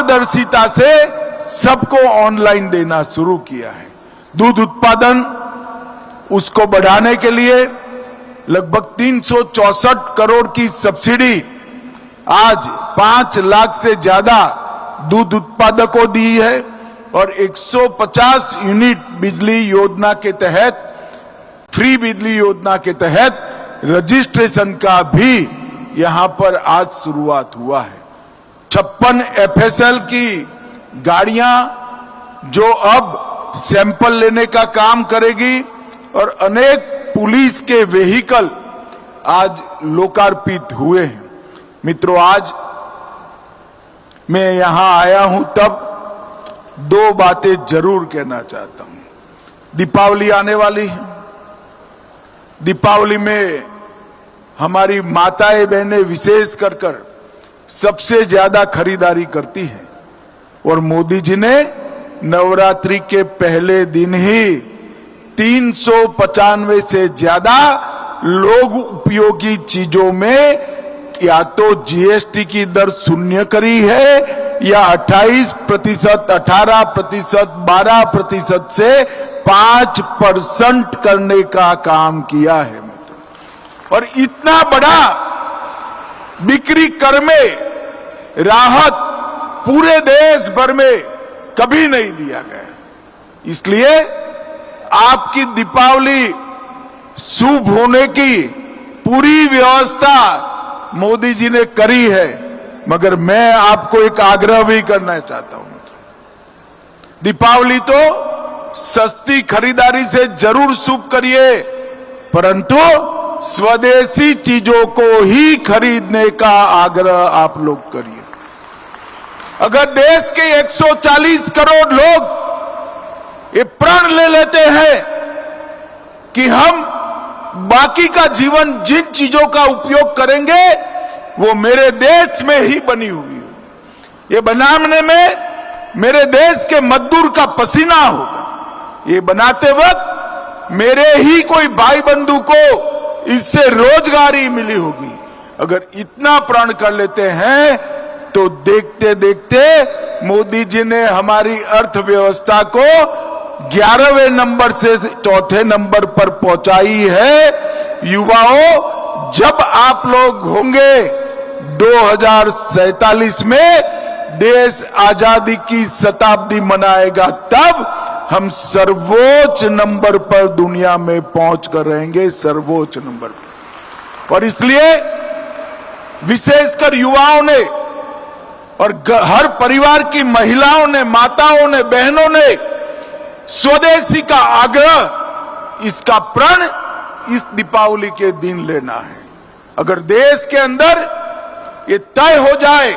पारदर्शिता से सबको ऑनलाइन देना शुरू किया है। दूध उत्पादन उसको बढ़ाने के लिए लगभग 364 करोड़ की सब्सिडी आज 5 लाख से ज्यादा दूध उत्पादकों दी है और 150 यूनिट बिजली योजना के तहत, फ्री बिजली योजना के तहत रजिस्ट्रेशन का भी यहां पर आज शुरुआत हुआ है। 56 FSL की गाड़ियां जो अब सैंपल लेने का काम करेगी और अनेक पुलिस के व्हीकल आज लोकार्पित हुए हैं। मित्रों, आज मैं यहां आया हूं तब 2 बातें जरूर कहना चाहता हूं। दीपावली आने वाली है। दीपावली में हमारी माताएं बहनें विशेष कर सबसे ज्यादा खरीदारी करती हैं और मोदी जी ने नवरात्रि के पहले दिन ही 395 से ज्यादा लोग उपयोगी चीजों में या तो जीएसटी की दर शून्य करी है या 28%, 18%, 12% से 5% करने का काम किया है। और इतना बड़ा बिक्री कर में राहत पूरे देश भर में कभी नहीं दिया गया। इसलिए आपकी दीपावली शुभ होने की पूरी व्यवस्था मोदी जी ने करी है, मगर मैं आपको एक आग्रह भी करना चाहता हूं। दीपावली तो सस्ती खरीदारी से जरूर शुभ करिए, परंतु स्वदेशी चीजों को ही खरीदने का आग्रह आप लोग करिए। अगर देश के 140 करोड़ लोग ये प्रण ले लेते हैं कि हम बाकी का जीवन जिन चीजों का उपयोग करेंगे वो मेरे देश में ही बनी हुई है, ये बनाने में मेरे देश के मजदूर का पसीना होगा, ये बनाते वक्त मेरे ही कोई भाई बंधु को इससे रोजगारी मिली होगी। अगर इतना प्रण कर लेते हैं तो देखते देखते मोदी जी ने हमारी अर्थव्यवस्था को 11वें नंबर से 4थे नंबर पर पहुंचाई है। युवाओं, जब आप लोग होंगे 2047 में देश आजादी की शताब्दी मनाएगा, तब हम सर्वोच्च नंबर पर दुनिया में पहुंच कर रहेंगे, सर्वोच्च नंबर पर। और इसलिए विशेषकर युवाओं ने और हर परिवार की महिलाओं ने, माताओं ने, बहनों ने स्वदेशी का आग्रह, इसका प्रण इस दीपावली के दिन लेना है। अगर देश के अंदर ये तय हो जाए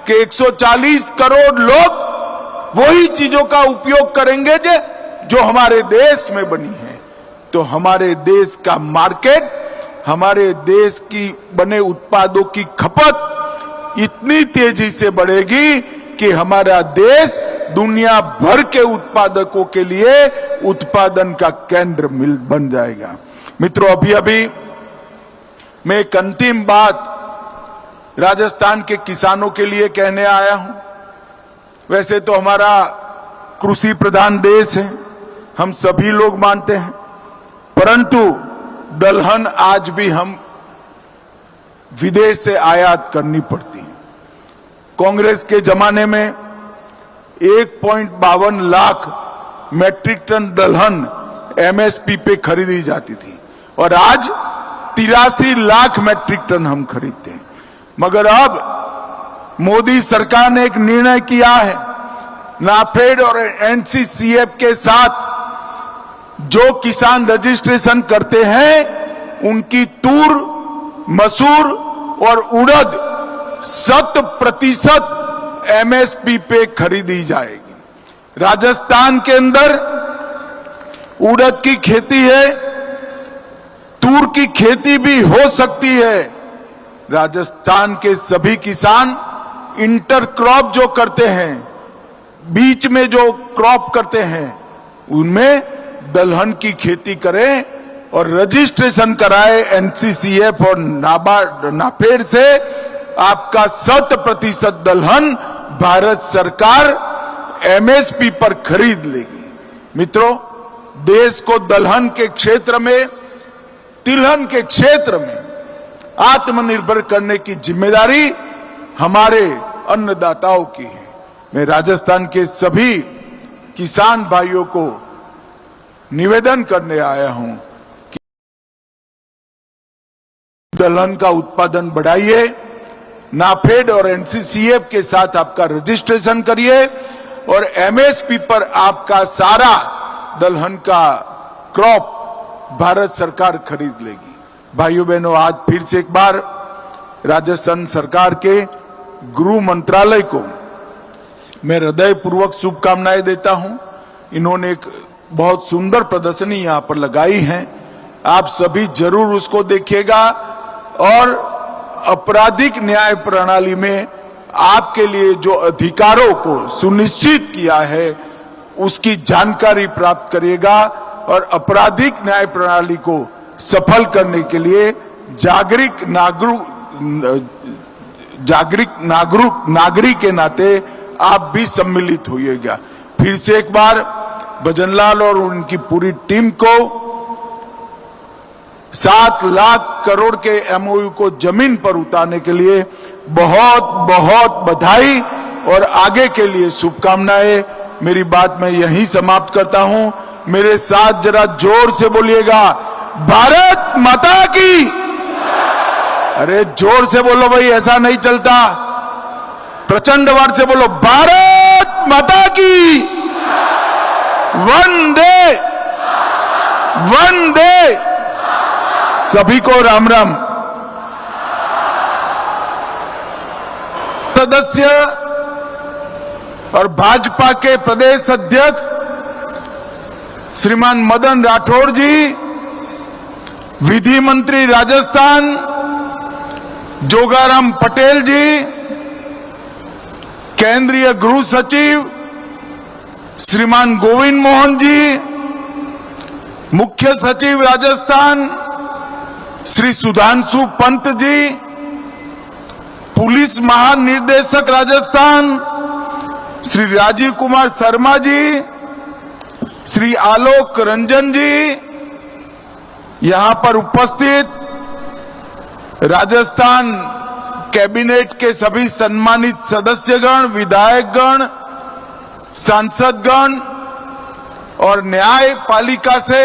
कि 140 करोड़ लोग वही चीजों का उपयोग करेंगे जो हमारे देश में बनी है, तो हमारे देश का मार्केट, हमारे देश की बने उत्पादों की खपत इतनी तेजी से बढ़ेगी कि हमारा देश दुनिया भर के उत्पादकों के लिए उत्पादन का केंद्र बन जाएगा। मित्रों, अभी मैं एक अंतिम बात राजस्थान के किसानों के लिए कहने आया हूं। वैसे तो हमारा कृषि प्रधान देश है, हम सभी लोग मानते हैं, परंतु दलहन आज भी हम विदेश से आयात करनी पड़ती है। कांग्रेस के जमाने में 1.52 लाख मैट्रिक टन दलहन एमएसपी पे खरीदी जाती थी और आज 83 लाख मैट्रिक टन हम खरीदते हैं। मगर अब मोदी सरकार ने एक निर्णय किया है, नाफेड और एनसीसीएफ के साथ जो किसान रजिस्ट्रेशन करते हैं उनकी तूर, मसूर और उड़द 100% एमएसपी पे खरीदी जाएगी। राजस्थान के अंदर उड़द की खेती है, तूर की खेती भी हो सकती है। राजस्थान के सभी किसान इंटर क्रॉप जो करते हैं, बीच में जो क्रॉप करते हैं, उनमें दलहन की खेती करें और रजिस्ट्रेशन कराए एनसीसीएफ और नाफेड से। आपका 100% दलहन भारत सरकार एमएसपी पर खरीद लेगी। मित्रों, देश को दलहन के क्षेत्र में, तिलहन के क्षेत्र में आत्मनिर्भर करने की जिम्मेदारी हमारे अन्नदाताओं की है। मैं राजस्थान के सभी किसान भाइयों को निवेदन करने आया हूं कि दलहन का उत्पादन बढ़ाइए, नाफेड और एनसीसीएफ के साथ आपका रजिस्ट्रेशन करिए और एमएसपी पर आपका सारा दलहन का क्रॉप भारत सरकार खरीद लेगी। भाइयों बहनों, आज फिर से एक बार राजस्थान सरकार के गृह मंत्रालय को मैं हृदयपूर्वक शुभकामनाएं देता हूं। इन्होंने एक बहुत सुंदर प्रदर्शनी यहां पर लगाई है, आप सभी जरूर उसको देखिएगा और आपराधिक न्याय प्रणाली में आपके लिए जो अधिकारों को सुनिश्चित किया है उसकी जानकारी प्राप्त करिएगा और आपराधिक न्याय प्रणाली को सफल करने के लिए नागरिक के नाते आप भी सम्मिलित होइएगा। फिर से एक बार भजनलाल और उनकी पूरी टीम को 7 लाख करोड़ के एमओयू को जमीन पर उतारने के लिए बहुत बहुत बधाई और आगे के लिए शुभकामनाएं। मेरी बात मैं यहीं समाप्त करता हूं। मेरे साथ जरा जोर से बोलिएगा, भारत माता की। अरे जोर से बोलो भाई, ऐसा नहीं चलता। प्रचंड वार से बोलो, भारत माता की। वंदे वंदे। सभी को राम राम। सदस्य और भाजपा के प्रदेश अध्यक्ष श्रीमान मदन राठौड़ जी, विधि मंत्री राजस्थान जोगाराम पटेल जी, केंद्रीय गृह सचिव श्रीमान गोविंद मोहन जी, मुख्य सचिव राजस्थान श्री सुधांशु पंत जी, पुलिस महानिदेशक राजस्थान श्री राजीव कुमार शर्मा जी, श्री आलोक रंजन जी, यहां पर उपस्थित राजस्थान कैबिनेट के सभी सम्मानित सदस्यगण, विधायकगण, सांसदगण और न्यायपालिका से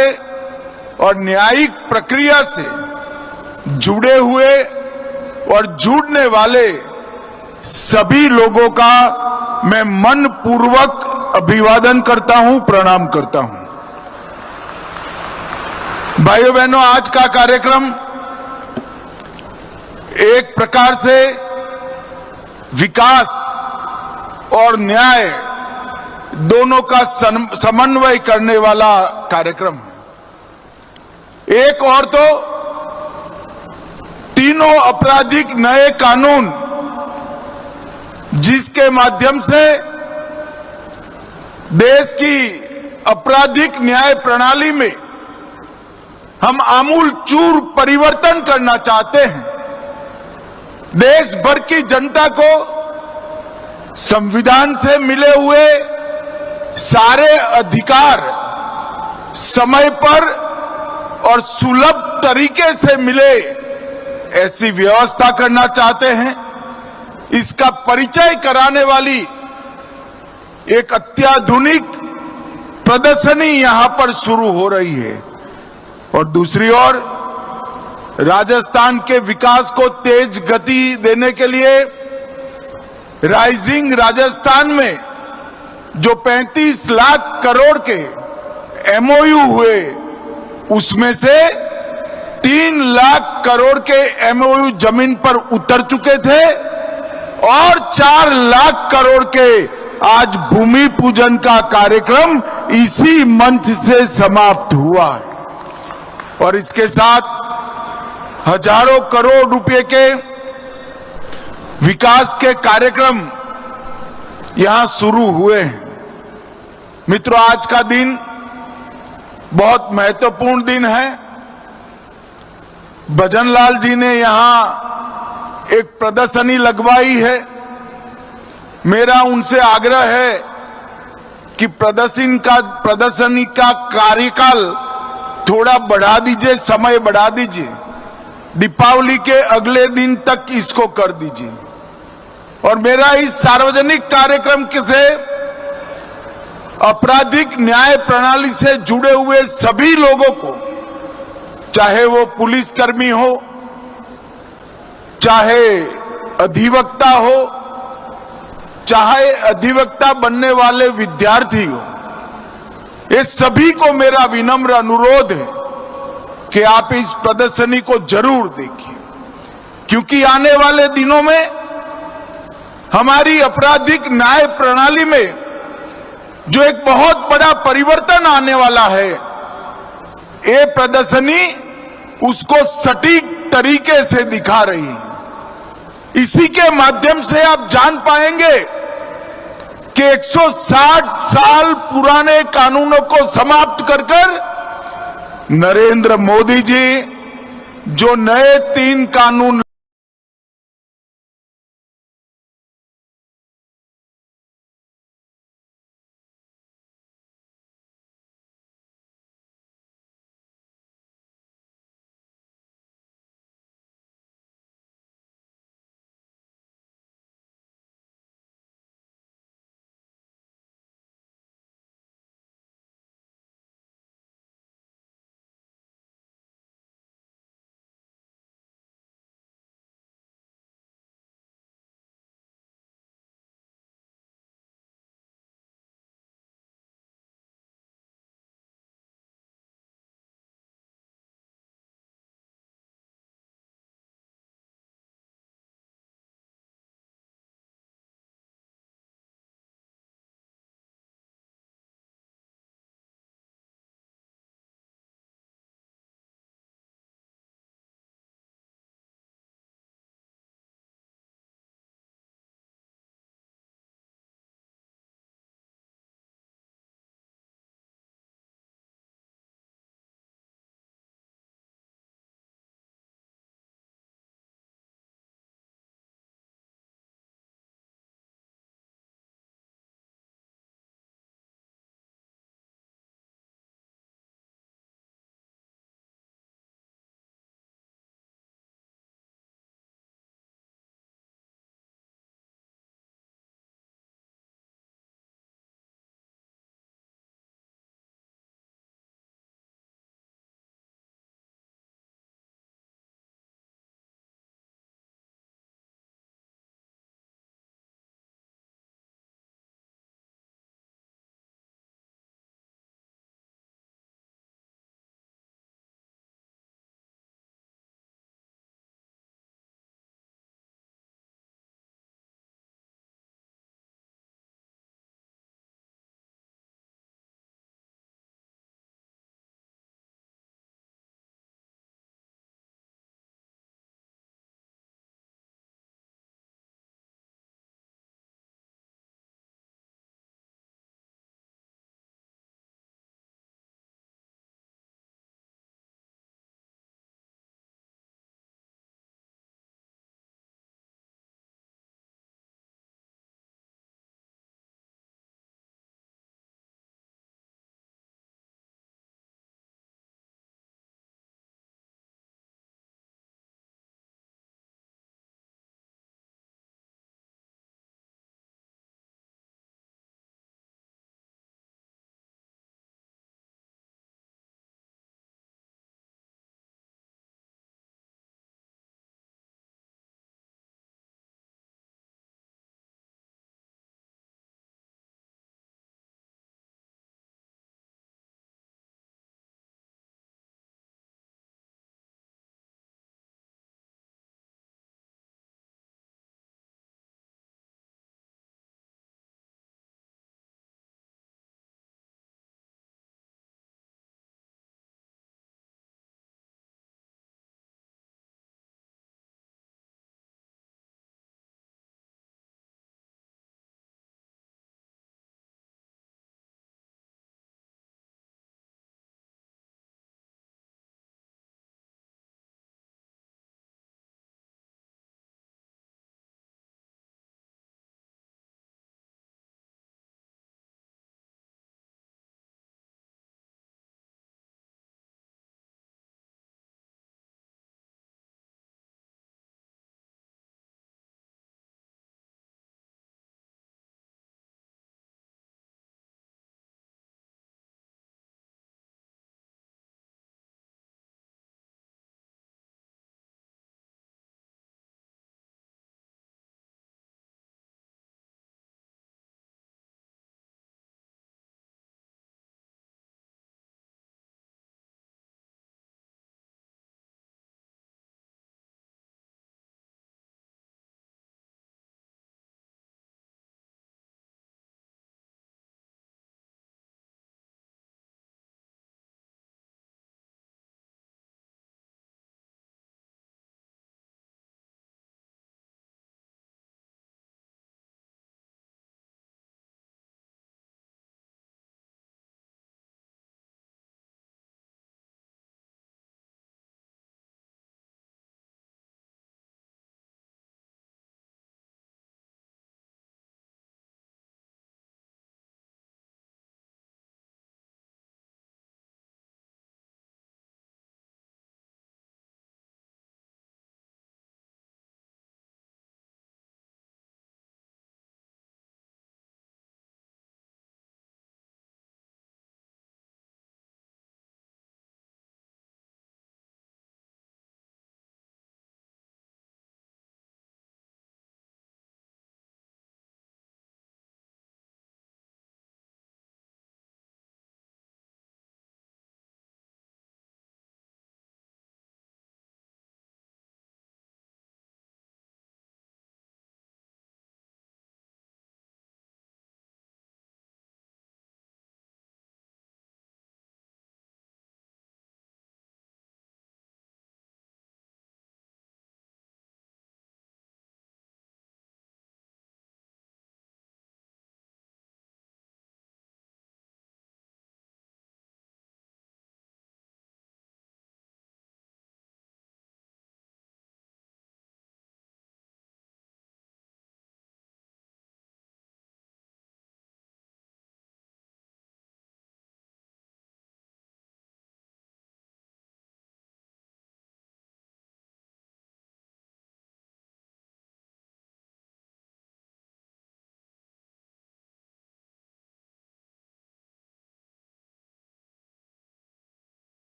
और न्यायिक प्रक्रिया से जुड़े हुए और जुड़ने वाले सभी लोगों का मैं मन पूर्वक अभिवादन करता हूं, प्रणाम करता हूं। भाइयों बहनों, आज का कार्यक्रम एक प्रकार से विकास और न्याय दोनों का समन्वय करने वाला कार्यक्रम है। एक और तो तीनों आपराधिक नए कानून जिसके माध्यम से देश की आपराधिक न्याय प्रणाली में हम आमूल चूर परिवर्तन करना चाहते हैं। देश भर की जनता को संविधान से मिले हुए सारे अधिकार समय पर और सुलभ तरीके से मिले, ऐसी व्यवस्था करना चाहते हैं। इसका परिचय कराने वाली एक अत्याधुनिक प्रदर्शनी यहां पर शुरू हो रही है और दूसरी ओर राजस्थान के विकास को तेज गति देने के लिए राइजिंग राजस्थान में जो 35 लाख करोड़ के एमओयू हुए, उसमें से 3 लाख करोड़ के एमओयू जमीन पर उतर चुके थे और 4 लाख करोड़ के आज भूमि पूजन का कार्यक्रम इसी मंच से समाप्त हुआ है और इसके साथ हजारों करोड़ रुपए के विकास के कार्यक्रम यहां शुरू हुए हैं। मित्रों, आज का दिन बहुत महत्वपूर्ण दिन है। भजनलाल जी ने यहां एक प्रदर्शनी लगवाई है मेरा उनसे आग्रह है कि प्रदर्शनी का कार्यकाल थोड़ा बढ़ा दीजिए, समय बढ़ा दीजिए, दीपावली के अगले दिन तक इसको कर दीजिए। और मेरा इस सार्वजनिक कार्यक्रम से आपराधिक न्याय प्रणाली से जुड़े हुए सभी लोगों को, चाहे वो पुलिसकर्मी हो, चाहे अधिवक्ता हो, चाहे अधिवक्ता बनने वाले विद्यार्थी हो, ये सभी को मेरा विनम्र अनुरोध है कि आप इस प्रदर्शनी को जरूर देखिए, क्योंकि आने वाले दिनों में हमारी आपराधिक न्याय प्रणाली में जो एक बहुत बड़ा परिवर्तन आने वाला है, ये प्रदर्शनी उसको सटीक तरीके से दिखा रही है। इसी के माध्यम से आप जान पाएंगे कि 160 साल पुराने कानूनों को समाप्त कर नरेंद्र मोदी जी जो नए 3 कानून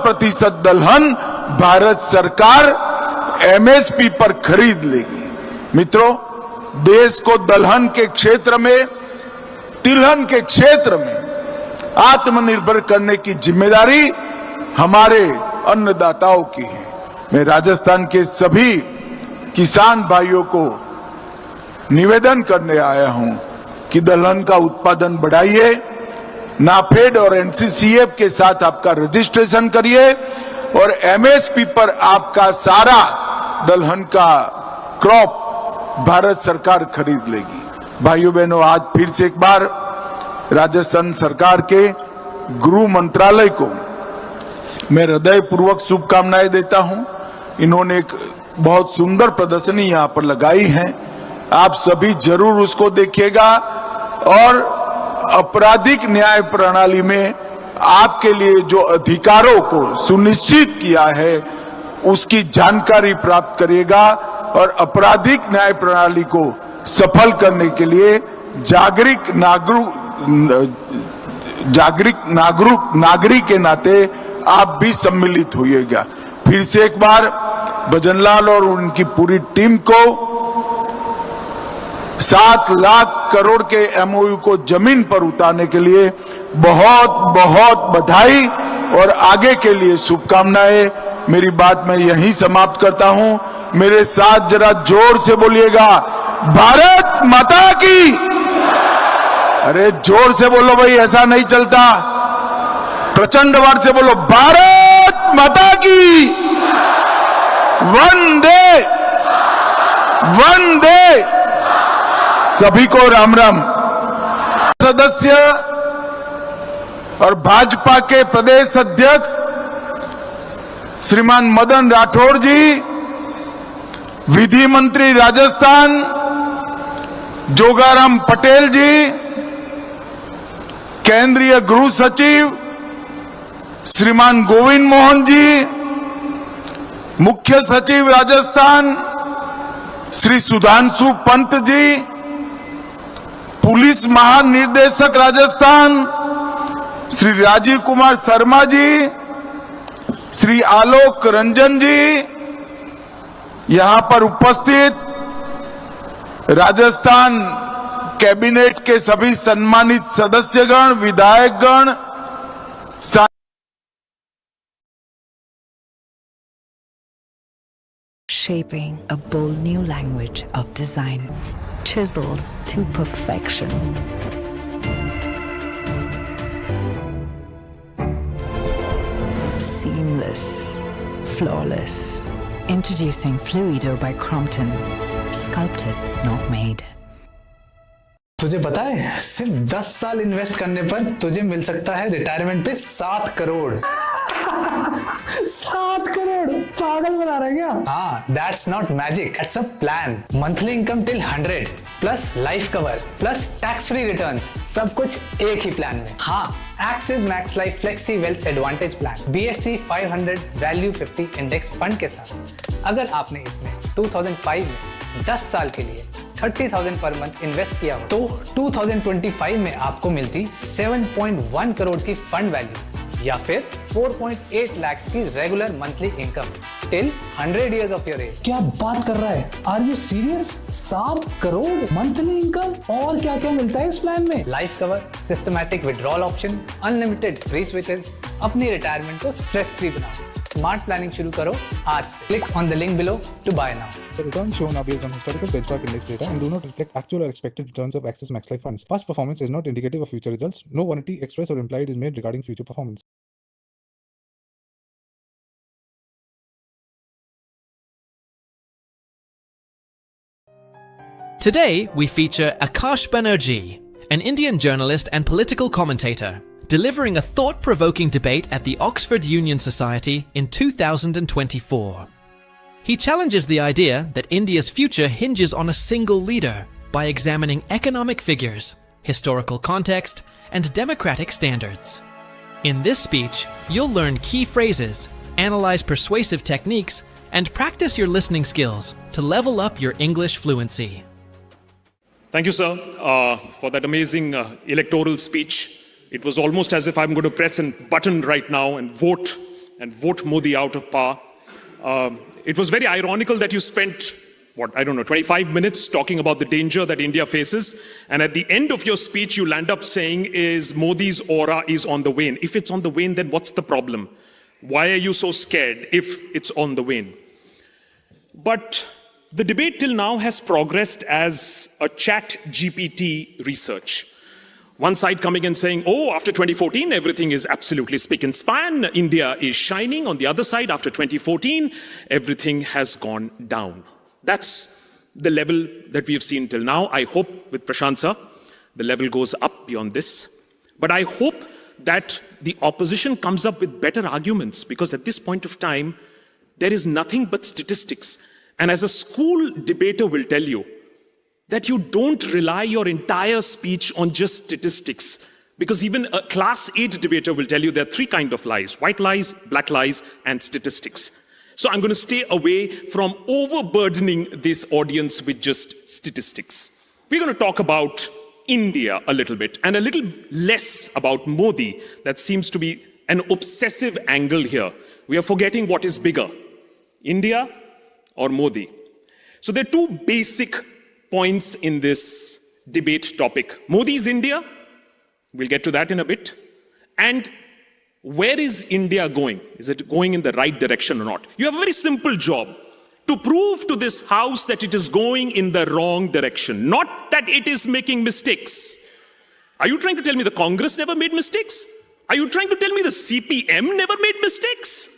प्रतिशत दलहन भारत सरकार एमएसपी पर खरीद लेगी। मित्रों, देश को दलहन के क्षेत्र में, तिलहन के क्षेत्र में आत्मनिर्भर करने की जिम्मेदारी हमारे अन्नदाताओं की है। मैं राजस्थान के सभी किसान भाइयों को निवेदन करने आया हूं कि दलहन का उत्पादन बढ़ाइए, नाफेड और एनसीसीएफ के साथ आपका रजिस्ट्रेशन करिए और एमएसपी पर आपका सारा दलहन का क्रॉप भारत सरकार खरीद लेगी। भाइयों बहनों, आज फिर से एक बार राजस्थान सरकार के गृह मंत्रालय को मैं हृदयपूर्वक शुभकामनाएं देता हूं। इन्होंने एक बहुत सुंदर प्रदर्शनी यहां पर लगाई है, आप सभी जरूर उसको देखिएगा और आपराधिक न्याय प्रणाली में आपके लिए जो अधिकारों को सुनिश्चित किया है उसकी जानकारी प्राप्त करिएगा और आपराधिक न्याय प्रणाली को सफल करने के लिए नागरिक के नाते आप भी सम्मिलित होइएगा। फिर से एक बार भजनलाल और उनकी पूरी टीम को 7 लाख करोड़ के एमओयू को जमीन पर उतारने के लिए बहुत बहुत बधाई और आगे के लिए शुभकामनाएं। मेरी बात मैं यहीं समाप्त करता हूं। मेरे साथ जरा जोर से बोलिएगा, भारत माता की। अरे जोर से बोलो भाई, ऐसा नहीं चलता। प्रचंड आवाज से बोलो, भारत माता की। वंदे वंदे। सभी को राम राम। सदस्य और भाजपा के प्रदेश अध्यक्ष श्रीमान मदन राठौड़ जी, विधि मंत्री राजस्थान जोगाराम पटेल जी, केंद्रीय गृह सचिव श्रीमान गोविंद मोहन जी, मुख्य सचिव राजस्थान श्री सुधांशु पंत जी, पुलिस महानिदेशक राजस्थान श्री राजीव कुमार शर्मा जी, श्री आलोक रंजन जी, यहां पर उपस्थित राजस्थान कैबिनेट के सभी सम्मानित सदस्यगण, विधायकगण, shaping a bold new language of design, chiseled to perfection. Seamless, flawless. Introducing Fluido by Crompton. Sculpted, not made. तुझे पता है, सिर्फ 10 साल इन्वेस्ट करने पर तुझे मिल सकता है रिटायरमेंट पे 7 करोड़। 7 करोड़ पागल बना रहा है क्या? हाँ, that's not magic. It's a plan. Monthly income till 100 plus life cover plus tax free returns, सब कुछ एक ही प्लान में। हाँ, axis max life flexi wealth advantage plan BSC 500 value 50 index fund के साथ अगर आपने इसमें 2005 में 10 साल के लिए 30,000 पर मंथ इन्वेस्ट किया हो तो 2025 में आपको मिलती 7.1 करोड़ की फंड वैल्यू या फिर 4.8 लाख की regular monthly income till 100 years of your age। क्या बात कर रहा है? Are you serious? 7 crore monthly income और क्या क्या मिलता है इस प्लान में? Life cover, systematic withdrawal option, unlimited free switches. अपनी रिटायरमेंट को स्ट्रेस फ्री बनाओ। स्मार्ट प्लानिंग शुरू करो आज से। Click on the link below to buy now. The returns shown are based on historical benchmark index data and do not reflect actual or expected returns of Axis Max Life funds. Past performance is not indicative of future results. No warranty expressed or implied is made regarding future performance. Today, we feature Akash Banerjee, an Indian journalist and political commentator, delivering a thought-provoking debate at the Oxford Union Society in 2024. He challenges the idea that India's future hinges on a single leader by examining economic figures, historical context, and democratic standards. In this speech, you'll learn key phrases, analyze persuasive techniques, and practice your listening skills to level up your English fluency. Thank you, sir, for that amazing electoral speech. It was almost as if I'm going to press a button right now and vote and vote Modi out of power. It was very ironical that you spent, 25 minutes talking about the danger that India faces. And at the end of your speech, you land up saying is Modi's aura is on the wane. If it's on the wane, then what's the problem? Why are you so scared if it's on the wane? But the debate till now has progressed as a chat GPT research. One side coming and saying, oh, after 2014, everything is absolutely spick and span. India is shining. On the other side, after 2014, everything has gone down. That's the level that we have seen till now. I hope with Prashant sir, the level goes up beyond this. But I hope that the opposition comes up with better arguments, because at this point of time, there is nothing but statistics. And as a school debater will tell you, that you don't rely your entire speech on just statistics. Because even a class 8 debater will tell you there are 3 kinds of lies: white lies, black lies, and statistics. So I'm going to stay away from overburdening this audience with just statistics. We're going to talk about India a little bit, and a little less about Modi. That seems to be an obsessive angle here. We are forgetting what is bigger, India or Modi. So there are 2 basic points in this debate topic. Modi's India, we'll get to that in a bit. And where is India going? Is it going in the right direction or not? You have a very simple job: to prove to this house that it is going in the wrong direction, not that it is making mistakes. Are you trying to tell me the Congress never made mistakes? Are you trying to tell me the CPM never made mistakes?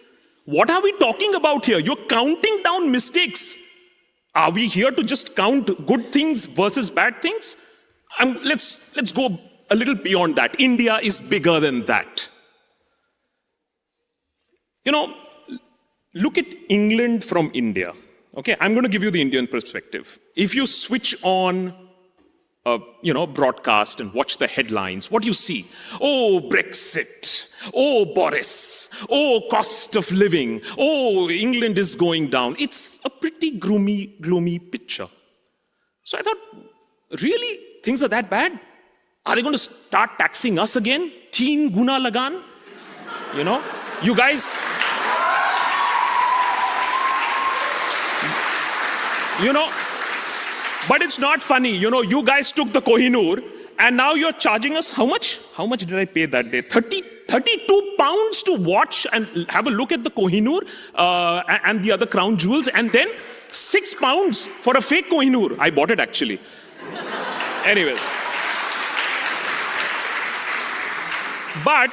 What are we talking about here? You're counting down mistakes. Are we here to just count good things versus bad things? Let's go a little beyond that. India is bigger than that. You know, look at England from India. Okay, I'm going to give you the Indian perspective. If you switch on broadcast and watch the headlines, what do you see? Oh, Brexit. Oh, Boris. Oh, cost of living. Oh, England is going down. It's a pretty gloomy picture. So I thought, really? Things are that bad? Are they going to start taxing us again? Teen guna lagan? You guys... But it's not funny. You guys took the Kohinoor and now you're charging us how much? How much did I pay that day? 32 pounds to watch and have a look at the Kohinoor and the other crown jewels, and then 6 pounds for a fake Kohinoor. I bought it actually. Anyways. But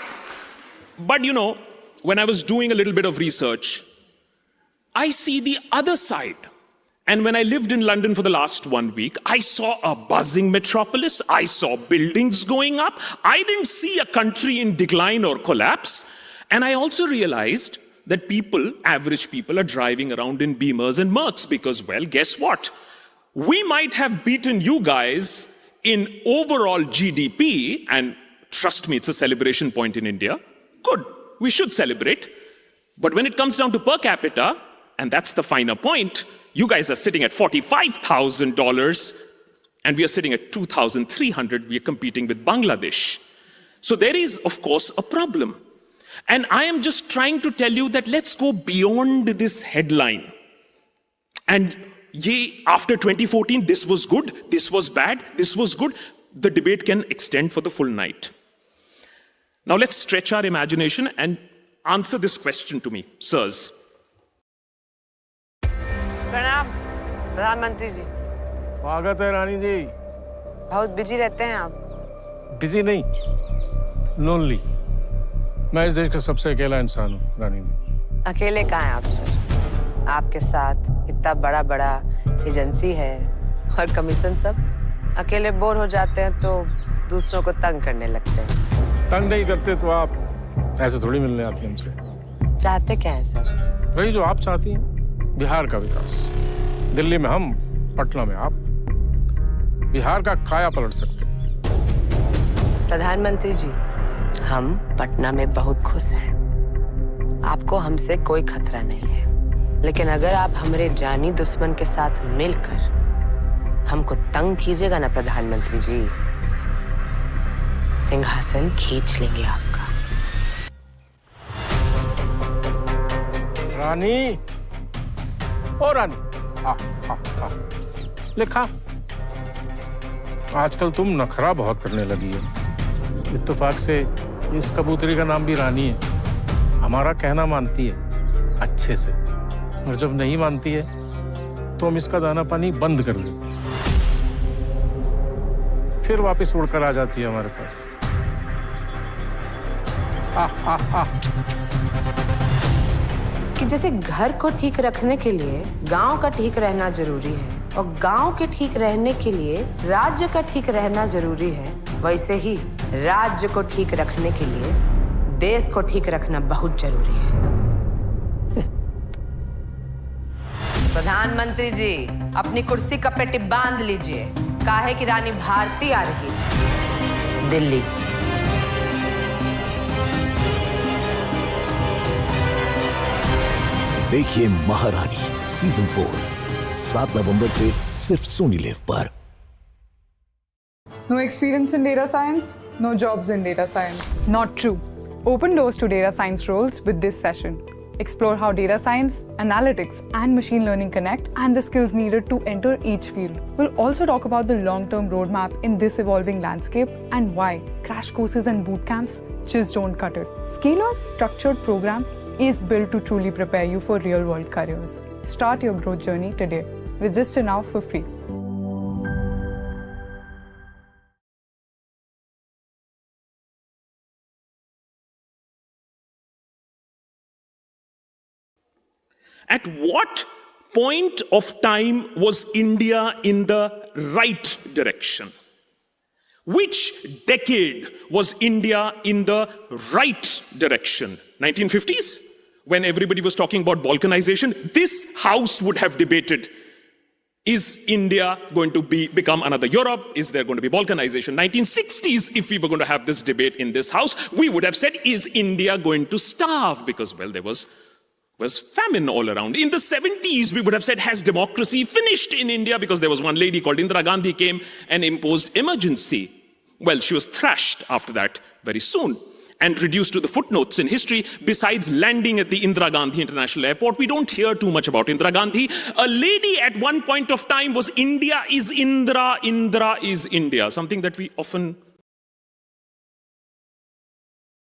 when I was doing a little bit of research, I see the other side. And when I lived in London for the last 1 week, I saw a buzzing metropolis. I saw buildings going up. I didn't see a country in decline or collapse. And I also realized that average people, are driving around in Beamers and Mercs because, well, guess what? We might have beaten you guys in overall GDP, and trust me, it's a celebration point in India. Good, we should celebrate. But when it comes down to per capita, and that's the finer point, you guys are sitting at $45,000 and we are sitting at 2,300. We are competing with Bangladesh. So there is, of course, a problem. And I am just trying to tell you that let's go beyond this headline. And after 2014, this was good, this was bad, this was good. The debate can extend for the full night. Now let's stretch our imagination and answer this question to me, sirs. प्रणाम प्रधानमंत्री जी। स्वागत है रानी जी। बहुत busy रहते हैं आप? Busy नहीं, lonely. मैं इस देश का सबसे अकेला इंसान हूँ रानी जी। अकेले कहाँ हैं आप सर? आपके साथ इतना बड़ा एजेंसी है और कमीशन सब। अकेले बोर हो जाते हैं तो दूसरों को तंग करने लगते हैं। तंग नहीं करते तो आप ऐसे थोड़ी मिलने आती हैं हमसे। चाहते क्या है सर? वही जो आप चाहती हैं, बिहार का विकास। दिल्ली में हम, पटना में आप। बिहार का काया पलट सकते। प्रधानमंत्री जी, हम पटना में बहुत खुश हैं। आपको हमसे कोई खतरा नहीं है। लेकिन अगर आप हमारे जानी दुश्मन के साथ मिलकर हमको तंग कीजिएगा ना प्रधानमंत्री जी, सिंहासन खींच लेंगे आपका। रानी, ओ रानी, आ। लिखा। आजकल तुम नखरा बहुत करने लगी है। इत्तेफाक से इस कबूतरी का नाम भी रानी है। हमारा कहना मानती है अच्छे से, और जब नहीं मानती है तो हम इसका दाना पानी बंद कर देते हैं, फिर वापस उड़कर आ जाती है हमारे पास। कि जैसे घर को ठीक रखने के लिए गांव का ठीक रहना जरूरी है, और गांव के ठीक रहने के लिए राज्य का ठीक रहना जरूरी है, वैसे ही राज्य को ठीक रखने के लिए देश को ठीक रखना बहुत जरूरी है। प्रधानमंत्री जी, अपनी कुर्सी का पेटी बांध लीजिए, काहे कि रानी भारती आ रही है दिल्ली। देखिए महारानी सीजन 4 7 नवंबर से सिर्फ सोनी लिव पर। No experience in data science, no jobs in data science. Not true. Open doors to data science roles with this session. Explore how data science, analytics, and machine learning connect and the skills needed to enter each field. We'll also talk about the long-term roadmap in this evolving landscape and why crash courses and boot camps just don't cut it. Scalar's structured program is built to truly prepare you for real-world careers. Start your growth journey today. Register now for free. At what point of time was India in the right direction? Which decade was India in the right direction? 1950s? When everybody was talking about balkanization, this house would have debated, is India going to become another Europe? Is there going to be balkanization? 1960s, if we were going to have this debate in this house, we would have said, is India going to starve? Because, well, there was famine all around. In the 70s, we would have said, has democracy finished in India? Because there was one lady called Indira Gandhi came and imposed emergency. Well, she was thrashed after that very soon and reduced to the footnotes in history. Besides landing at the Indira Gandhi International Airport, we don't hear too much about Indira Gandhi. A lady at one point of time was India is Indra, Indra is India, something that we often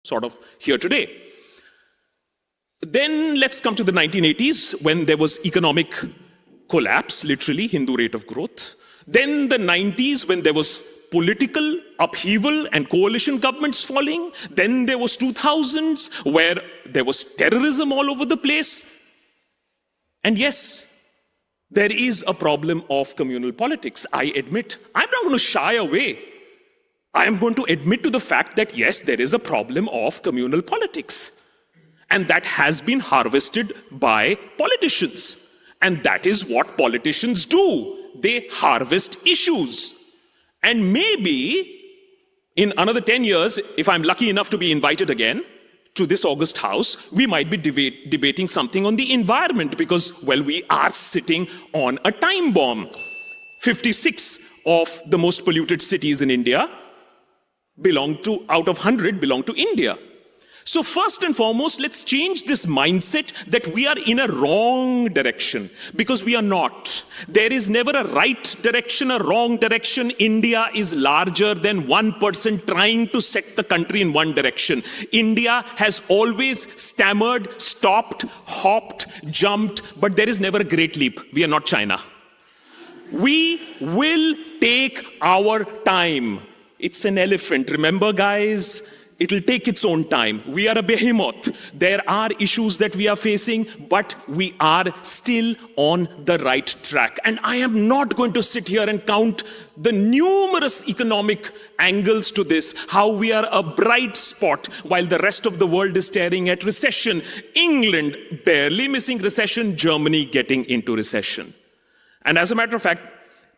sort of hear today. Then let's come to the 1980s, when there was economic collapse, literally, Hindu rate of growth. Then the 90s, when there was political upheaval and coalition governments falling. Then there was 2000s, where there was terrorism all over the place. And yes, there is a problem of communal politics, I admit. I'm not going to shy away. I am going to admit to the fact that yes, there is a problem of communal politics. And that has been harvested by politicians. And that is what politicians do. They harvest issues. And maybe in another 10 years, if I'm lucky enough to be invited again to this August House, we might be debating something on the environment because, well, we are sitting on a time bomb. 56 of the most polluted cities in India out of 100 belong to India. So first and foremost, let's change this mindset that we are in a wrong direction, because we are not. There is never a right direction, a wrong direction. India is larger than one person trying to set the country in one direction. India has always stammered, stopped, hopped, jumped, but there is never a great leap. We are not China. We will take our time. It's an elephant. Remember, guys? It'll take its own time. We are a behemoth. There are issues that we are facing, but we are still on the right track. And I am not going to sit here and count the numerous economic angles to this, how we are a bright spot while the rest of the world is staring at recession. England barely missing recession, Germany getting into recession. And as a matter of fact,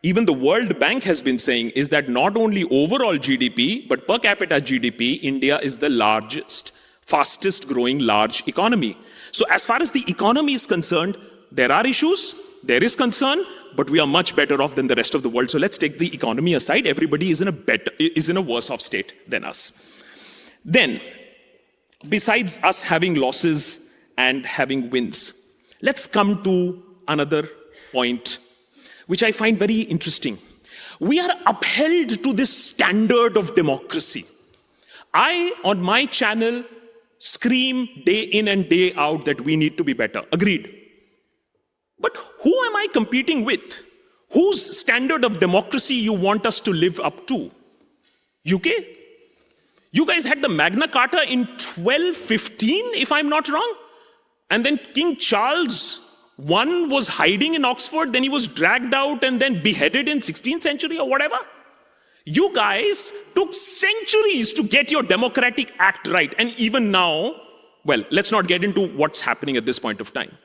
even the World Bank has been saying is that not only overall GDP, but per capita GDP, India is the largest, fastest growing large economy. So as far as the economy is concerned, there are issues, there is concern, but we are much better off than the rest of the world. So let's take the economy aside. Everybody is in a worse off state than us. Then, besides us having losses and having wins, Let's come to another point, which I find very interesting. We are upheld to this standard of democracy. I, on my channel, scream day in and day out that we need to be better. Agreed. But who am I competing with? Whose standard of democracy you want us to live up to? UK? You guys had the Magna Carta in 1215, if I'm not wrong. And then King Charles I was hiding in Oxford, then he was dragged out and then beheaded in 16th century or whatever. You guys took centuries to get your Democratic Act right. And even now, well, let's not get into what's happening at this point of time.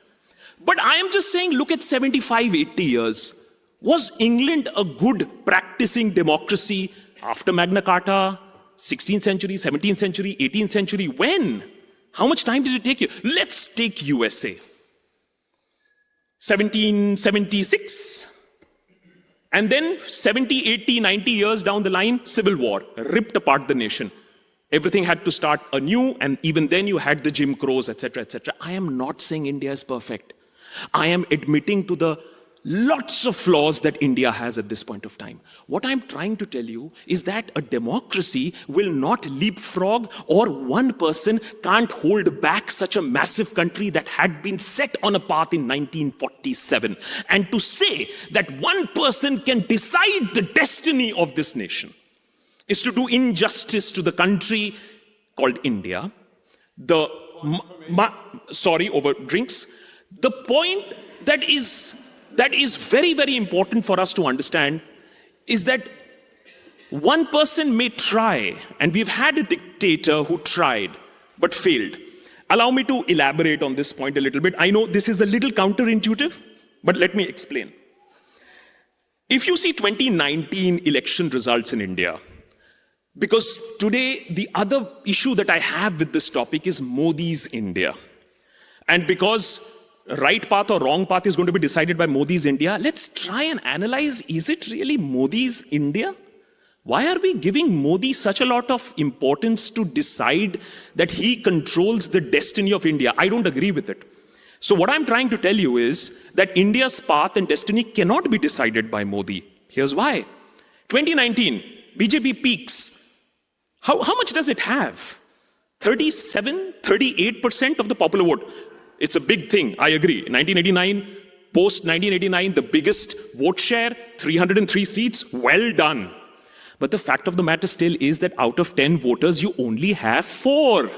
But I am just saying, look at 75, 80 years. Was England a good practicing democracy after Magna Carta, 16th century, 17th century, 18th century? When? How much time did it take you? Let's take USA. 1776. And then 70, 80, 90 years down the line, civil war, ripped apart the nation. Everything had to start anew, and even then you had the Jim Crows, etc., etc. I am not saying India is perfect. I am admitting to the lots of flaws that India has at this point of time. What I'm trying to tell you is that a democracy will not leapfrog, or one person can't hold back such a massive country that had been set on a path in 1947. And to say that one person can decide the destiny of this nation is to do injustice to the country called India. Over drinks. The point that is very, very important for us to understand is that one person may try, and we've had a dictator who tried but failed. Allow me to elaborate on this point a little bit. I know this is a little counterintuitive, but let me explain. If you see 2019 election results in India, because today the other issue that I have with this topic is Modi's India. And because right path or wrong path is going to be decided by Modi's India, let's try and analyze, is it really Modi's India? Why are we giving Modi such a lot of importance to decide that he controls the destiny of India? I don't agree with it. So what I'm trying to tell you is that India's path and destiny cannot be decided by Modi. Here's why. 2019, BJP peaks. How much does it have? 37, 38% of the popular vote. It's a big thing, I agree. 1989, post-1989, the biggest vote share, 303 seats, well done. But the fact of the matter still is that out of 10 voters, you only have 4.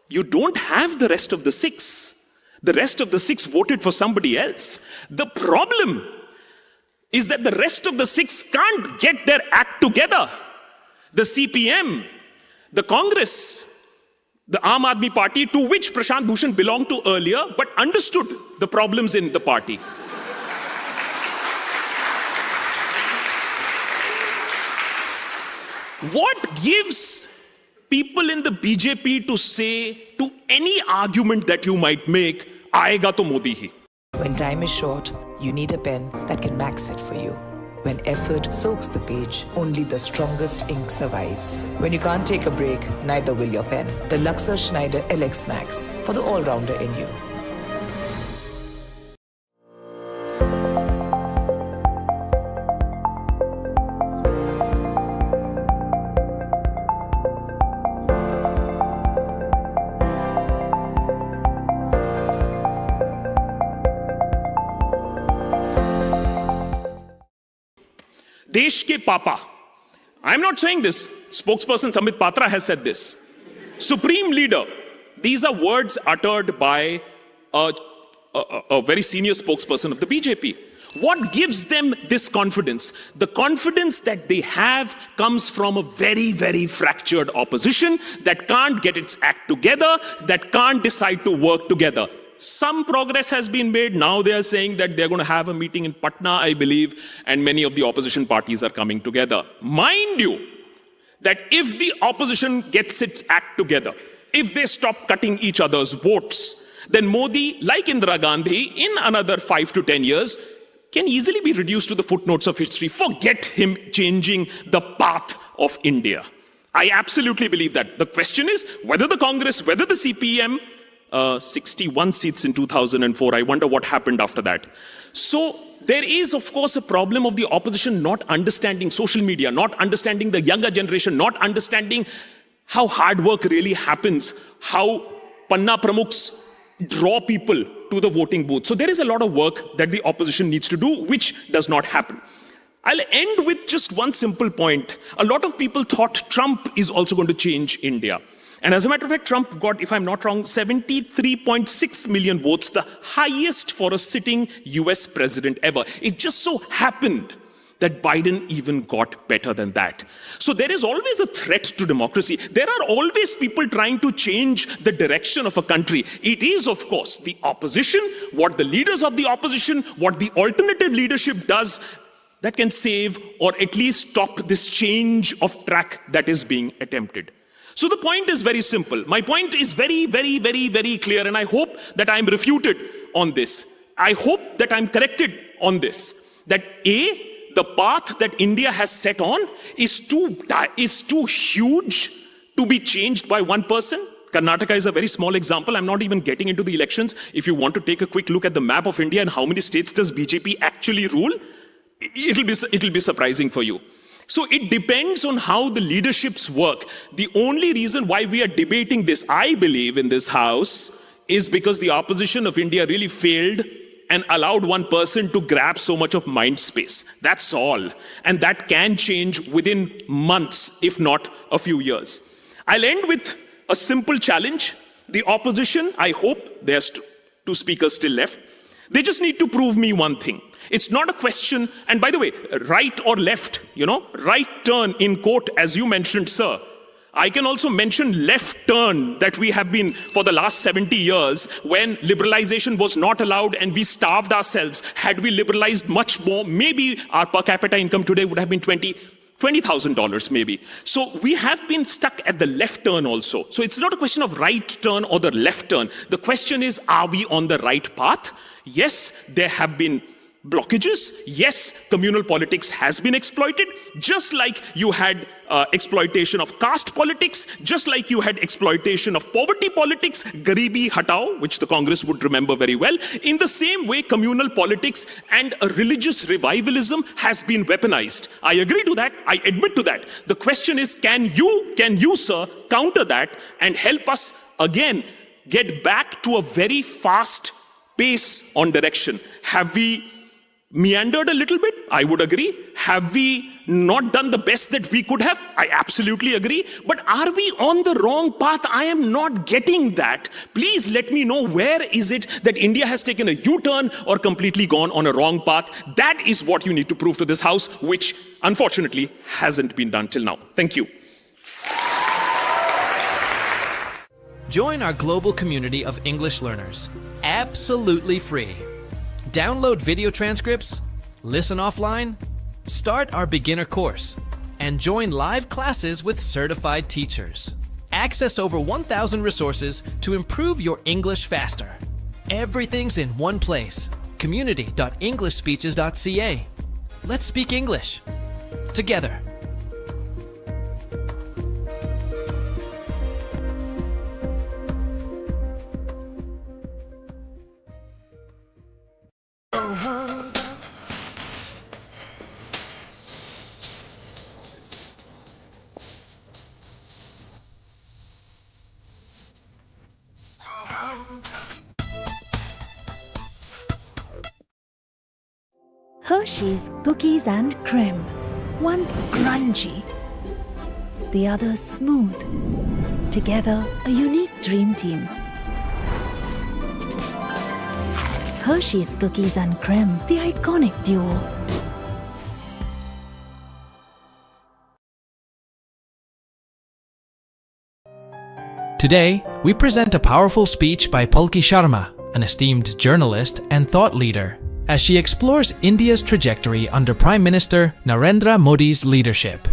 You don't have the rest of the 6. The rest of the 6 voted for somebody else. The problem is that the rest of the 6 can't get their act together. The CPM, the Congress, the Aam Aadmi Party, to which Prashant Bhushan belonged to earlier, but understood the problems in the party. What gives people in the BJP to say to any argument that you might make, aayega to Modi hi? When time is short, you need a pen that can max it for you. When effort soaks the page, only the strongest ink survives. When you can't take a break, neither will your pen. The Luxor Schneider LX Max, for the all-rounder in you. Desh ke Papa. I'm not saying this. Spokesperson Samit Patra has said this. Supreme Leader. These are words uttered by a very senior spokesperson of the BJP. What gives them this confidence? The confidence that they have comes from a very, very fractured opposition that can't get its act together, that can't decide to work together. Some progress has been made. Now they are saying that they're going to have a meeting in Patna, I believe, and many of the opposition parties are coming together. Mind you, that if the opposition gets its act together, if they stop cutting each other's votes, then Modi, like Indira Gandhi, in another 5 to 10 years, can easily be reduced to the footnotes of history. Forget him changing the path of India. I absolutely believe that. The question is whether the Congress, whether the CPM, 61 seats in 2004. I wonder what happened after that. So there is, of course, a problem of the opposition not understanding social media, not understanding the younger generation, not understanding how hard work really happens, how Panna Pramukhs draw people to the voting booth. So there is a lot of work that the opposition needs to do, which does not happen. I'll end with just one simple point. A lot of people thought Trump is also going to change India. And as a matter of fact, Trump got, if I'm not wrong, 73.6 million votes, the highest for a sitting US president ever. It just so happened that Biden even got better than that. So there is always a threat to democracy. There are always people trying to change the direction of a country. It is, of course, the opposition, what the leaders of the opposition, what the alternative leadership does that can save or at least stop this change of track that is being attempted. So the point is very simple. My point is very, very, very, very clear, and I hope that I'm refuted on this. I hope that I'm corrected on this. That A, the path that India has set on is too huge to be changed by one person. Karnataka is a very small example. I'm not even getting into the elections. If you want to take a quick look at the map of India and how many states does BJP actually rule, it'll be surprising for you. So it depends on how the leaderships work. The only reason why we are debating this, I believe, in this house, is because the opposition of India really failed and allowed one person to grab so much of mind space. That's all. And that can change within months, if not a few years. I'll end with a simple challenge. The opposition, I hope, there's two speakers still left, they just need to prove me one thing. It's not a question, and by the way, right or left, right turn in quote, as you mentioned, sir. I can also mention left turn that we have been for the last 70 years when liberalization was not allowed and we starved ourselves. Had we liberalized much more, maybe our per capita income today would have been $20,000 maybe. So we have been stuck at the left turn also. So it's not a question of right turn or the left turn. The question is, are we on the right path? Yes, there have been blockages. Yes, communal politics has been exploited, just like you had exploitation of caste politics, just like you had exploitation of poverty politics, Garibi Hatao, which the Congress would remember very well. In the same way, communal politics and a religious revivalism has been weaponized. I agree to that. I admit to that. The question is, can you, sir, counter that and help us again get back to a very fast pace on direction? Have we meandered a little bit? I would agree. Have we not done the best that we could have? I absolutely agree. But are we on the wrong path? I am not getting that. Please let me know, where is it that India has taken a U-turn or completely gone on a wrong path? That is what you need to prove to this house, which unfortunately hasn't been done till now. Thank you. Join our global community of English learners, absolutely free. Download video transcripts, listen offline, start our beginner course, and join live classes with certified teachers. Access over 1,000 resources to improve your English faster. Everything's in one place. community.englishspeeches.ca. Let's speak English together. Hershey's Cookies and Cream. One's grungy, the other smooth. Together, a unique dream team. Hershey's Cookies and Cream, the iconic duo. Today, we present a powerful speech by Pulki Sharma, an esteemed journalist and thought leader, as she explores India's trajectory under Prime Minister Narendra Modi's leadership.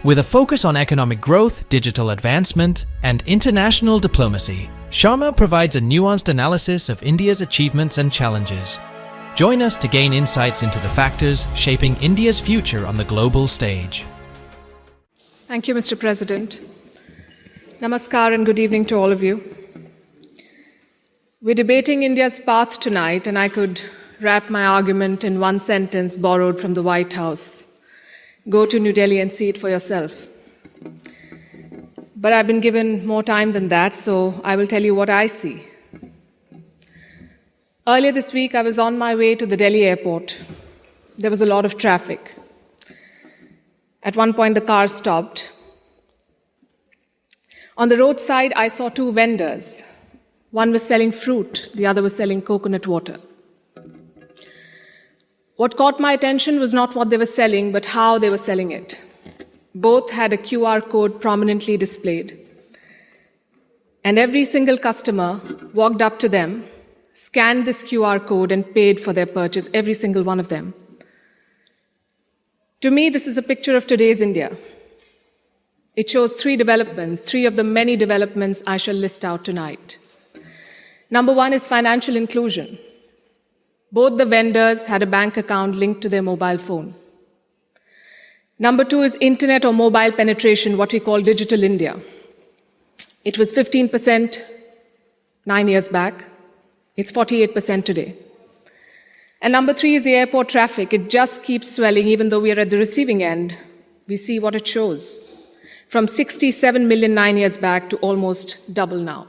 With a focus on economic growth, digital advancement, and international diplomacy, Sharma provides a nuanced analysis of India's achievements and challenges. Join us to gain insights into the factors shaping India's future on the global stage. Thank you, Mr. President. Namaskar and good evening to all of you. We're debating India's path tonight, and I could wrap my argument in one sentence borrowed from the White House. Go to New Delhi and see it for yourself. But I've been given more time than that, so I will tell you what I see. Earlier this week, I was on my way to the Delhi airport. There was a lot of traffic. At one point, the car stopped. On the roadside, I saw two vendors. One was selling fruit, the other was selling coconut water. What caught my attention was not what they were selling, but how they were selling it. Both had a QR code prominently displayed. And every single customer walked up to them, scanned this QR code, and paid for their purchase, every single one of them. To me, this is a picture of today's India. It shows three developments, three of the many developments I shall list out tonight. Number one is financial inclusion. Both the vendors had a bank account linked to their mobile phone. Number two is internet or mobile penetration, what we call digital India. It was 15% 9 years back. It's 48% today. And number three is the airport traffic. It just keeps swelling, even though we are at the receiving end. We see what it shows. From 67 million 9 years back to almost double now.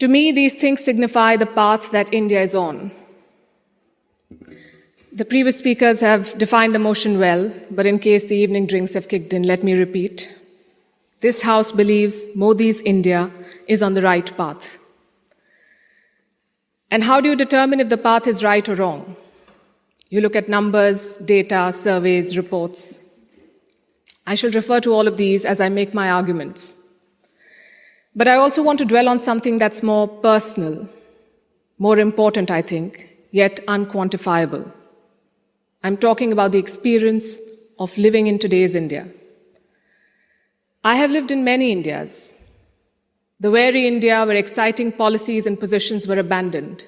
To me, these things signify the path that India is on. The previous speakers have defined the motion well, but in case the evening drinks have kicked in, let me repeat. This House believes Modi's India is on the right path. And how do you determine if the path is right or wrong? You look at numbers, data, surveys, reports. I shall refer to all of these as I make my arguments. But I also want to dwell on something that's more personal, more important, I think, yet unquantifiable. I'm talking about the experience of living in today's India. I have lived in many Indias. The wary India where exciting policies and positions were abandoned.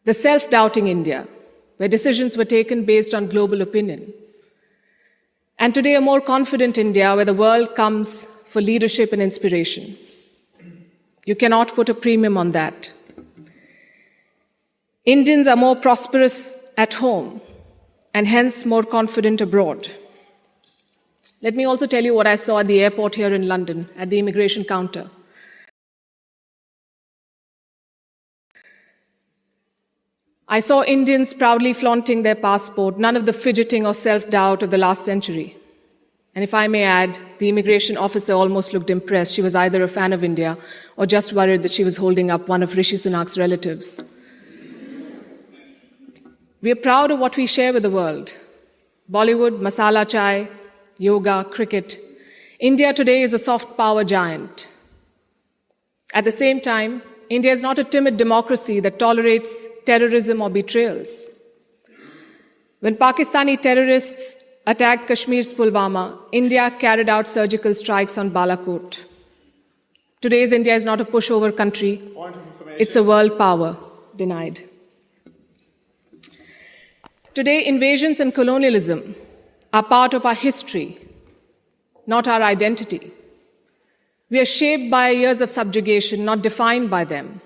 The self-doubting India, where decisions were taken based on global opinion. And today a more confident India where the world comes for leadership and inspiration. You cannot put a premium on that. Indians are more prosperous at home and hence more confident abroad. Let me also tell you what I saw at the airport here in London, at the immigration counter. I saw Indians proudly flaunting their passport, none of the fidgeting or self-doubt of the last century. And if I may add, the immigration officer almost looked impressed. She was either a fan of India or just worried that she was holding up one of Rishi Sunak's relatives. We are proud of what we share with the world. Bollywood, masala chai, yoga, cricket. India today is a soft power giant. At the same time, India is not a timid democracy that tolerates terrorism or betrayals. When Pakistani terrorists attacked Kashmir's Pulwama, India carried out surgical strikes on Balakot. Today's India is not a pushover country. It's a world power denied. Today, invasions and colonialism are part of our history, not our identity. We are shaped by years of subjugation, not defined by them.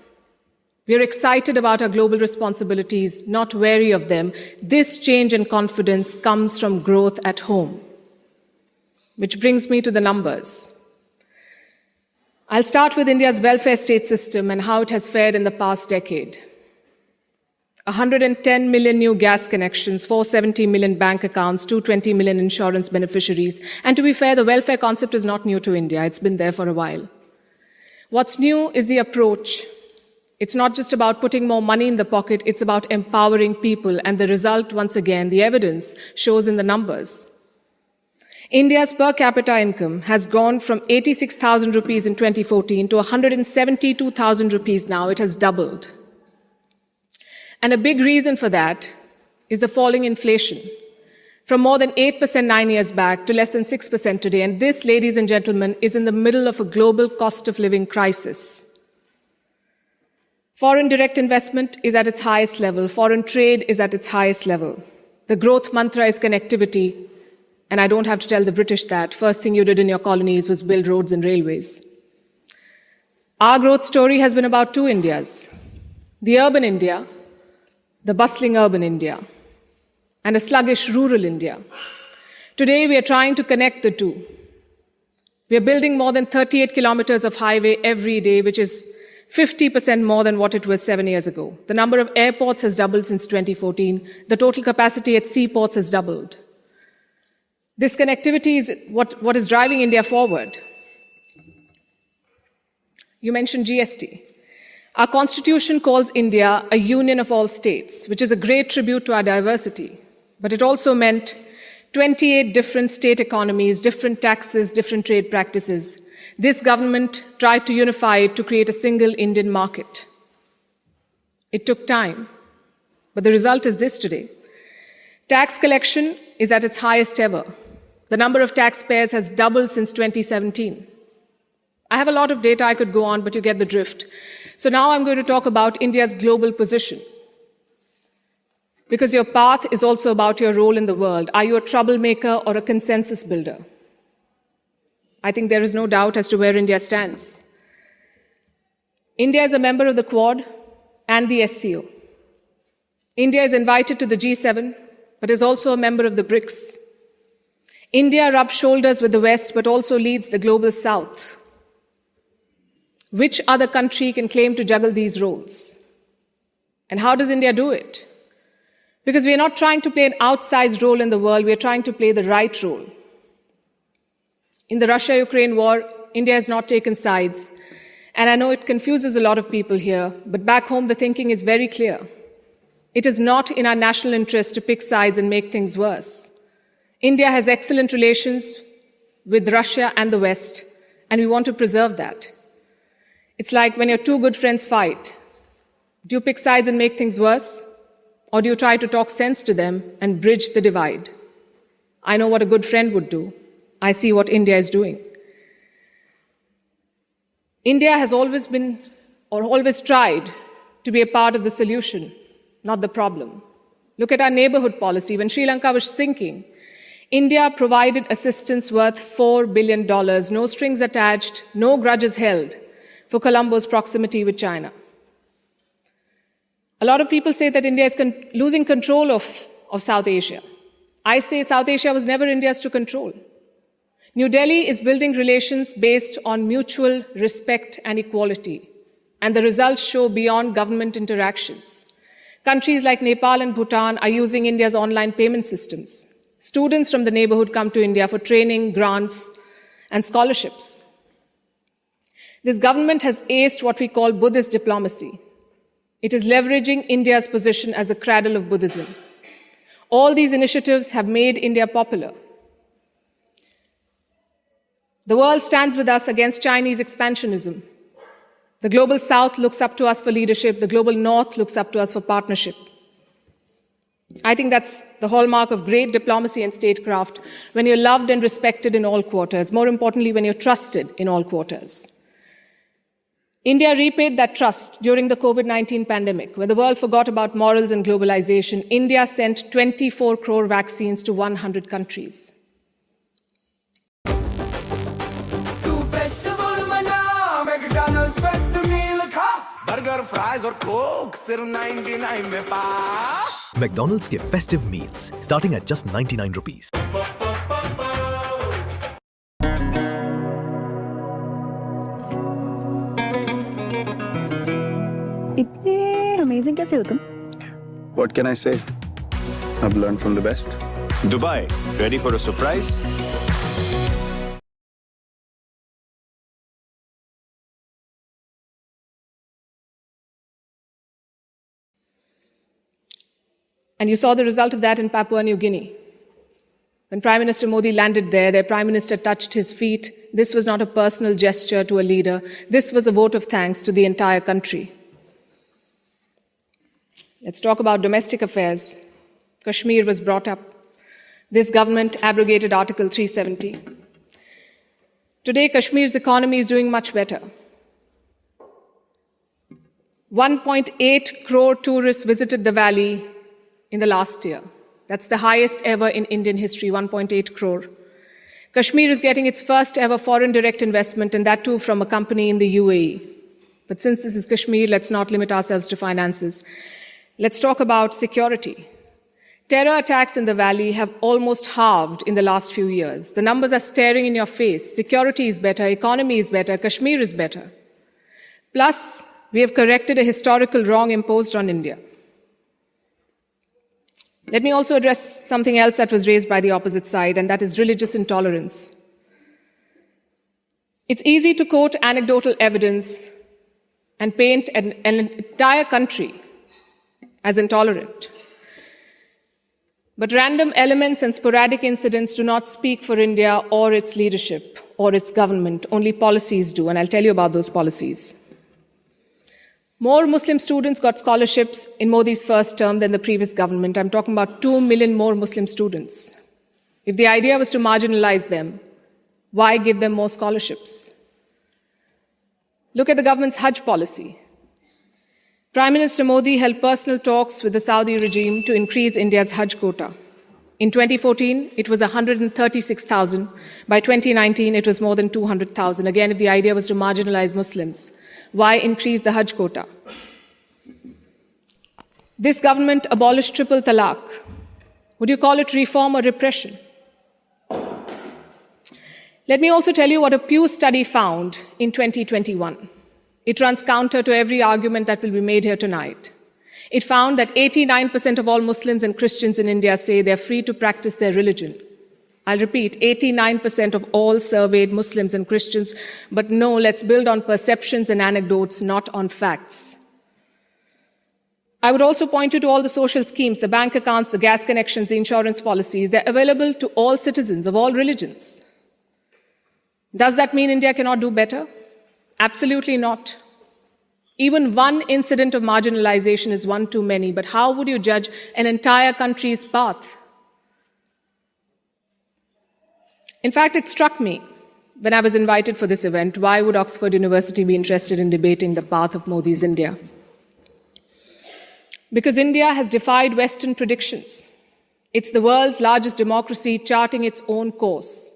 We are excited about our global responsibilities, not wary of them. This change and confidence comes from growth at home. Which brings me to the numbers. I'll start with India's welfare state system and how it has fared in the past decade. 110 million new gas connections, 470 million bank accounts, 220 million insurance beneficiaries. And to be fair, the welfare concept is not new to India. It's been there for a while. What's new is the approach. It's not just about putting more money in the pocket, it's about empowering people. And the result, once again, the evidence shows in the numbers. India's per capita income has gone from 86,000 rupees in 2014 to 172,000 rupees now. It has doubled. And a big reason for that is the falling inflation. From more than 8% 9 years back to less than 6% today. And this, ladies and gentlemen, is in the middle of a global cost of living crisis. Foreign direct investment is at its highest level. Foreign trade is at its highest level. The growth mantra is connectivity. And I don't have to tell the British that. First thing you did in your colonies was build roads and railways. Our growth story has been about two Indias: the urban India, the bustling urban India, and a sluggish rural India. Today, we are trying to connect the two. We are building more than 38 kilometers of highway every day, which is 50% more than what it was 7 years ago. The number of airports has doubled since 2014. The total capacity at seaports has doubled. This connectivity is what is driving India forward. You mentioned GST. Our constitution calls India a union of all states, which is a great tribute to our diversity. But it also meant 28 different state economies, different taxes, different trade practices. This government tried to unify it to create a single Indian market. It took time, but the result is this today. Tax collection is at its highest ever. The number of taxpayers has doubled since 2017. I have a lot of data I could go on, but you get the drift. So now I'm going to talk about India's global position. Because your path is also about your role in the world. Are you a troublemaker or a consensus builder? I think there is no doubt as to where India stands. India is a member of the Quad and the SCO. India is invited to the G7, but is also a member of the BRICS. India rubs shoulders with the West, but also leads the global South. Which other country can claim to juggle these roles? And how does India do it? Because we are not trying to play an outsized role in the world, we are trying to play the right role. In the Russia-Ukraine war, India has not taken sides. And I know it confuses a lot of people here, but back home the thinking is very clear. It is not in our national interest to pick sides and make things worse. India has excellent relations with Russia and the West, and we want to preserve that. It's like when your two good friends fight. Do you pick sides and make things worse? Or do you try to talk sense to them and bridge the divide? I know what a good friend would do. I see what India is doing. India has always been, or always tried, to be a part of the solution, not the problem. Look at our neighborhood policy. When Sri Lanka was sinking, India provided assistance worth $4 billion, no strings attached, no grudges held, for Colombo's proximity with China. A lot of people say that India is losing control of South Asia. I say South Asia was never India's to control. New Delhi is building relations based on mutual respect and equality, and the results show beyond government interactions. Countries like Nepal and Bhutan are using India's online payment systems. Students from the neighborhood come to India for training, grants, and scholarships. This government has aced what we call Buddhist diplomacy. It is leveraging India's position as a cradle of Buddhism. All these initiatives have made India popular. The world stands with us against Chinese expansionism. The global South looks up to us for leadership. The global North looks up to us for partnership. I think that's the hallmark of great diplomacy and statecraft, when you're loved and respected in all quarters. More importantly, when you're trusted in all quarters. India repaid that trust during the COVID-19 pandemic. When the world forgot about morals and globalization, India sent 24 crore vaccines to 100 countries. Burger, fries और Coke सिर्फ 99 में पा। McDonald's के festive meals starting at just 99 rupees. इतने amazing कैसे हो तुम? What can I say? I've learned from the best. Dubai, ready for a surprise? And you saw the result of that in Papua New Guinea. When Prime Minister Modi landed there, their Prime Minister touched his feet. This was not a personal gesture to a leader. This was a vote of thanks to the entire country. Let's talk about domestic affairs. Kashmir was brought up. This government abrogated Article 370. Today, Kashmir's economy is doing much better. 1.8 crore tourists visited the valley in the last year. That's the highest ever in Indian history, 1.8 crore. Kashmir is getting its first ever foreign direct investment, and that too from a company in the UAE. But since this is Kashmir, let's not limit ourselves to finances. Let's talk about security. Terror attacks in the valley have almost halved in the last few years. The numbers are staring in your face. Security is better, economy is better, Kashmir is better. Plus, we have corrected a historical wrong imposed on India. Let me also address something else that was raised by the opposite side, and that is religious intolerance. It's easy to quote anecdotal evidence and paint an entire country as intolerant. But random elements and sporadic incidents do not speak for India or its leadership or its government. Only policies do, and I'll tell you about those policies. More Muslim students got scholarships in Modi's first term than the previous government. I'm talking about 2 million more Muslim students. If the idea was to marginalize them, why give them more scholarships? Look at the government's Hajj policy. Prime Minister Modi held personal talks with the Saudi regime to increase India's Hajj quota. In 2014, it was 136,000. By 2019, it was more than 200,000. Again, if the idea was to marginalize Muslims, why increase the Hajj quota? This government abolished triple talaq. Would you call it reform or repression? Let me also tell you what a Pew study found in 2021. It runs counter to every argument that will be made here tonight. It found that 89% of all Muslims and Christians in India say they're free to practice their religion. I'll repeat, 89% of all surveyed Muslims and Christians, but no, let's build on perceptions and anecdotes, not on facts. I would also point you to all the social schemes, the bank accounts, the gas connections, the insurance policies. They're available to all citizens of all religions. Does that mean India cannot do better? Absolutely not. Even one incident of marginalization is one too many, but how would you judge an entire country's path? In fact, it struck me when I was invited for this event, why would Oxford University be interested in debating the path of Modi's India? Because India has defied Western predictions. It's the world's largest democracy charting its own course.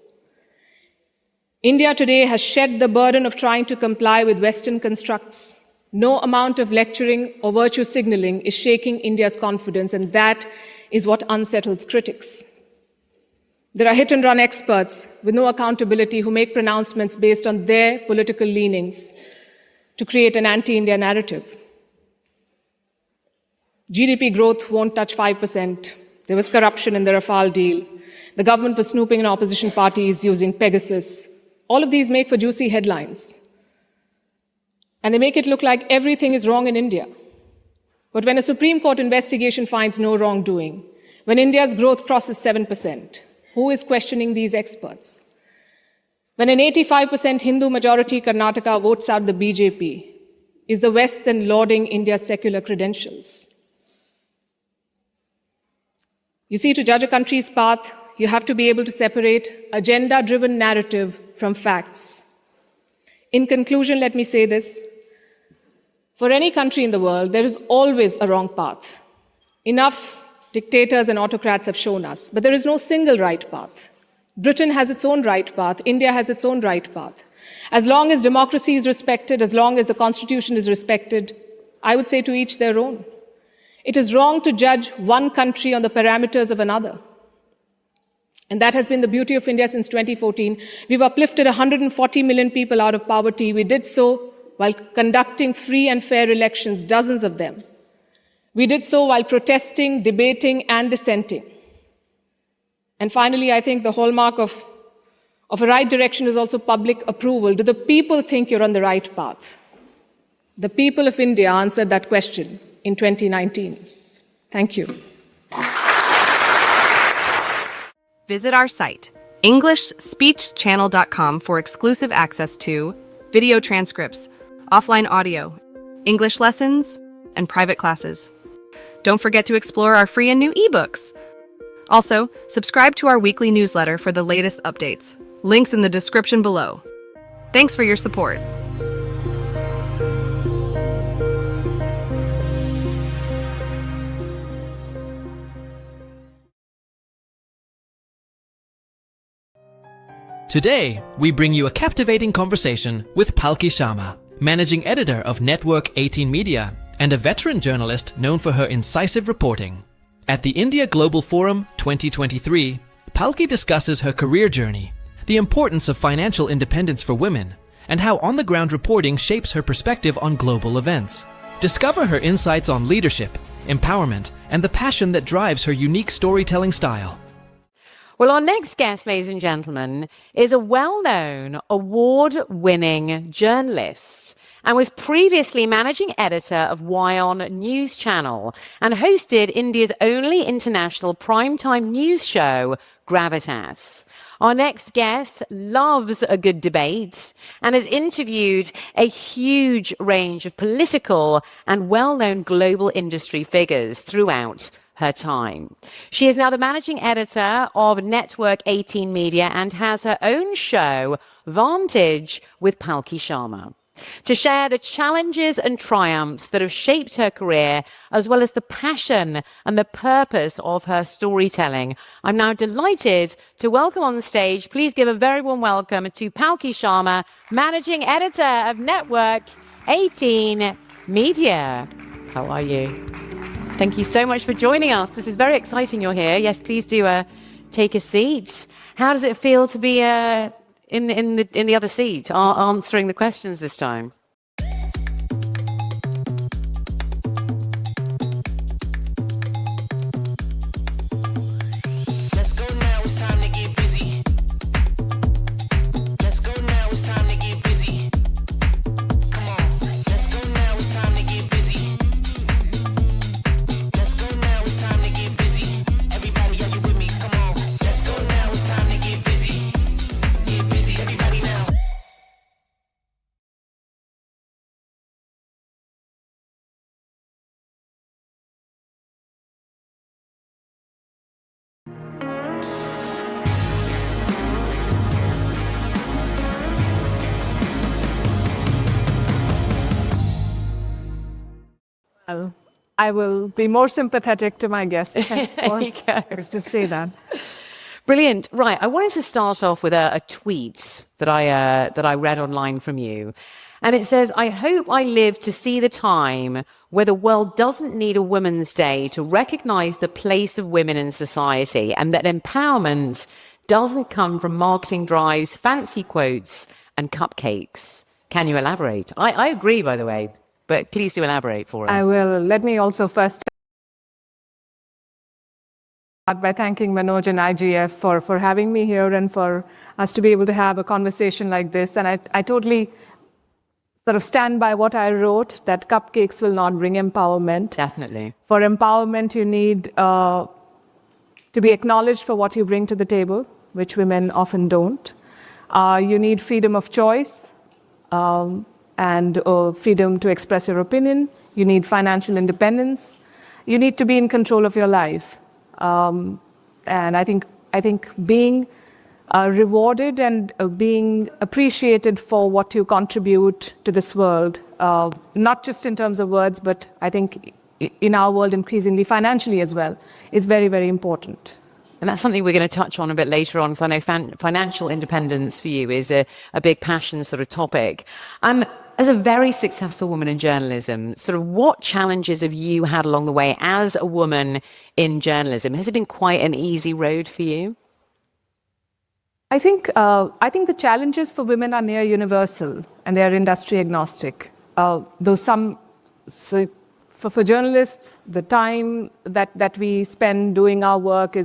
India today has shed the burden of trying to comply with Western constructs. No amount of lecturing or virtue signaling is shaking India's confidence, and that is what unsettles critics. There are hit-and-run experts with no accountability who make pronouncements based on their political leanings to create an anti-India narrative. GDP growth won't touch 5%. There was corruption in the Rafale deal. The government was snooping in opposition parties using Pegasus. All of these make for juicy headlines. And they make it look like everything is wrong in India. But when a Supreme Court investigation finds no wrongdoing, when India's growth crosses 7%, who is questioning these experts? When an 85% Hindu majority Karnataka votes out the BJP, is the West then lauding India's secular credentials? You see, to judge a country's path, you have to be able to separate agenda-driven narrative from facts. In conclusion, let me say this. For any country in the world, there is always a wrong path. Enough dictators and autocrats have shown us, but there is no single right path. Britain has its own right path. India has its own right path. As long as democracy is respected, as long as the Constitution is respected, I would say to each their own. It is wrong to judge one country on the parameters of another. And that has been the beauty of India since 2014. We've uplifted 140 million people out of poverty. We did so while conducting free and fair elections, dozens of them. We did so while protesting, debating, and dissenting. And finally, I think the hallmark of a right direction is also public approval. Do the people think you're on the right path? The people of India answered that question in 2019. Thank you. Visit our site, EnglishSpeechChannel.com, for exclusive access to video transcripts, offline audio, English lessons, and private classes. Don't forget to explore our free and new ebooks. Also, subscribe to our weekly newsletter for the latest updates. Links in the description below. Thanks for your support. Today, we bring you a captivating conversation with Palki Sharma, managing editor of Network 18 Media, and a veteran journalist known for her incisive reporting. At the India Global Forum 2023, Palki discusses her career journey, the importance of financial independence for women, and how on-the-ground reporting shapes her perspective on global events. Discover her insights on leadership, empowerment, and the passion that drives her unique storytelling style. Well, our next guest, ladies and gentlemen, is a well-known, award-winning journalist and was previously managing editor of WION News Channel and hosted India's only international primetime news show, Gravitas. Our next guest loves a good debate and has interviewed a huge range of political and well-known global industry figures throughout her time. She is now the managing editor of Network 18 Media and has her own show, Vantage, with Palki Sharma, to share the challenges and triumphs that have shaped her career, as well as the passion and the purpose of her storytelling. I'm now delighted to welcome on the stage, please give a very warm welcome to Palki Sharma, managing editor of Network 18 Media. How are you? Thank you so much for joining us. This is very exciting you're here. Yes, please do take a seat. How does it feel to be in the other seat, answering the questions this time? Let's go now, it's time to get busy. Let's go now, it's time to get busy. Come on, let's go now, it's time to get busy. Let's go now, it's time to get busy. Everybody, are you with me? Come on, let's go now, it's time to get busy. Get busy, everybody now. I will be more sympathetic to my guests. There you go. Let's just say that. Brilliant. Right. I wanted to start off with a tweet that I read online from you. And it says, I hope I live to see the time where the world doesn't need a Women's Day to recognize the place of women in society, and that empowerment doesn't come from marketing drives, fancy quotes, and cupcakes. Can you elaborate? I agree, by the way, but please do elaborate for us. I will. Let me also first start by thanking Manoj and IGF for having me here and for us to be able to have a conversation like this. And I totally sort of stand by what I wrote, that cupcakes will not bring empowerment. Definitely. For empowerment, you need to be acknowledged for what you bring to the table, which women often don't. You need freedom of choice and freedom to express your opinion. You need financial independence. You need to be in control of your life. And I think being rewarded and being appreciated for what you contribute to this world, not just in terms of words, but I think in our world increasingly financially as well, is very, very important. And that's something we're going to touch on a bit later on, because I know financial independence for you is a big passion sort of topic. As a very successful woman in journalism, sort of what challenges have you had along the way as a woman in journalism? Has it been quite an easy road for you? I think the challenges for women are near universal, and they are industry agnostic. Though for journalists, the time that we spend doing our work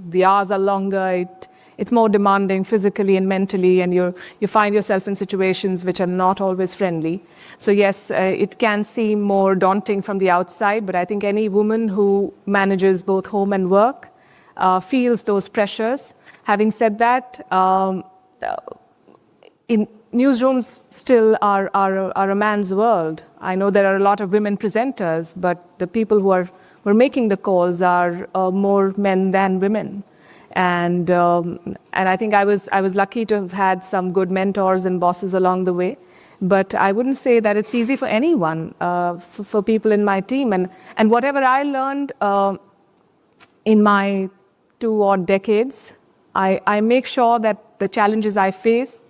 the hours are longer. It's more demanding physically and mentally, and you find yourself in situations which are not always friendly. So yes, it can seem more daunting from the outside, but I think any woman who manages both home and work feels those pressures. Having said that, in newsrooms still are a man's world. I know there are a lot of women presenters, but the people who are making the calls are more men than women. And I think I was lucky to have had some good mentors and bosses along the way. But I wouldn't say that it's easy for anyone, for people in my team. And whatever I learned in my 2 odd decades, I make sure that the challenges I face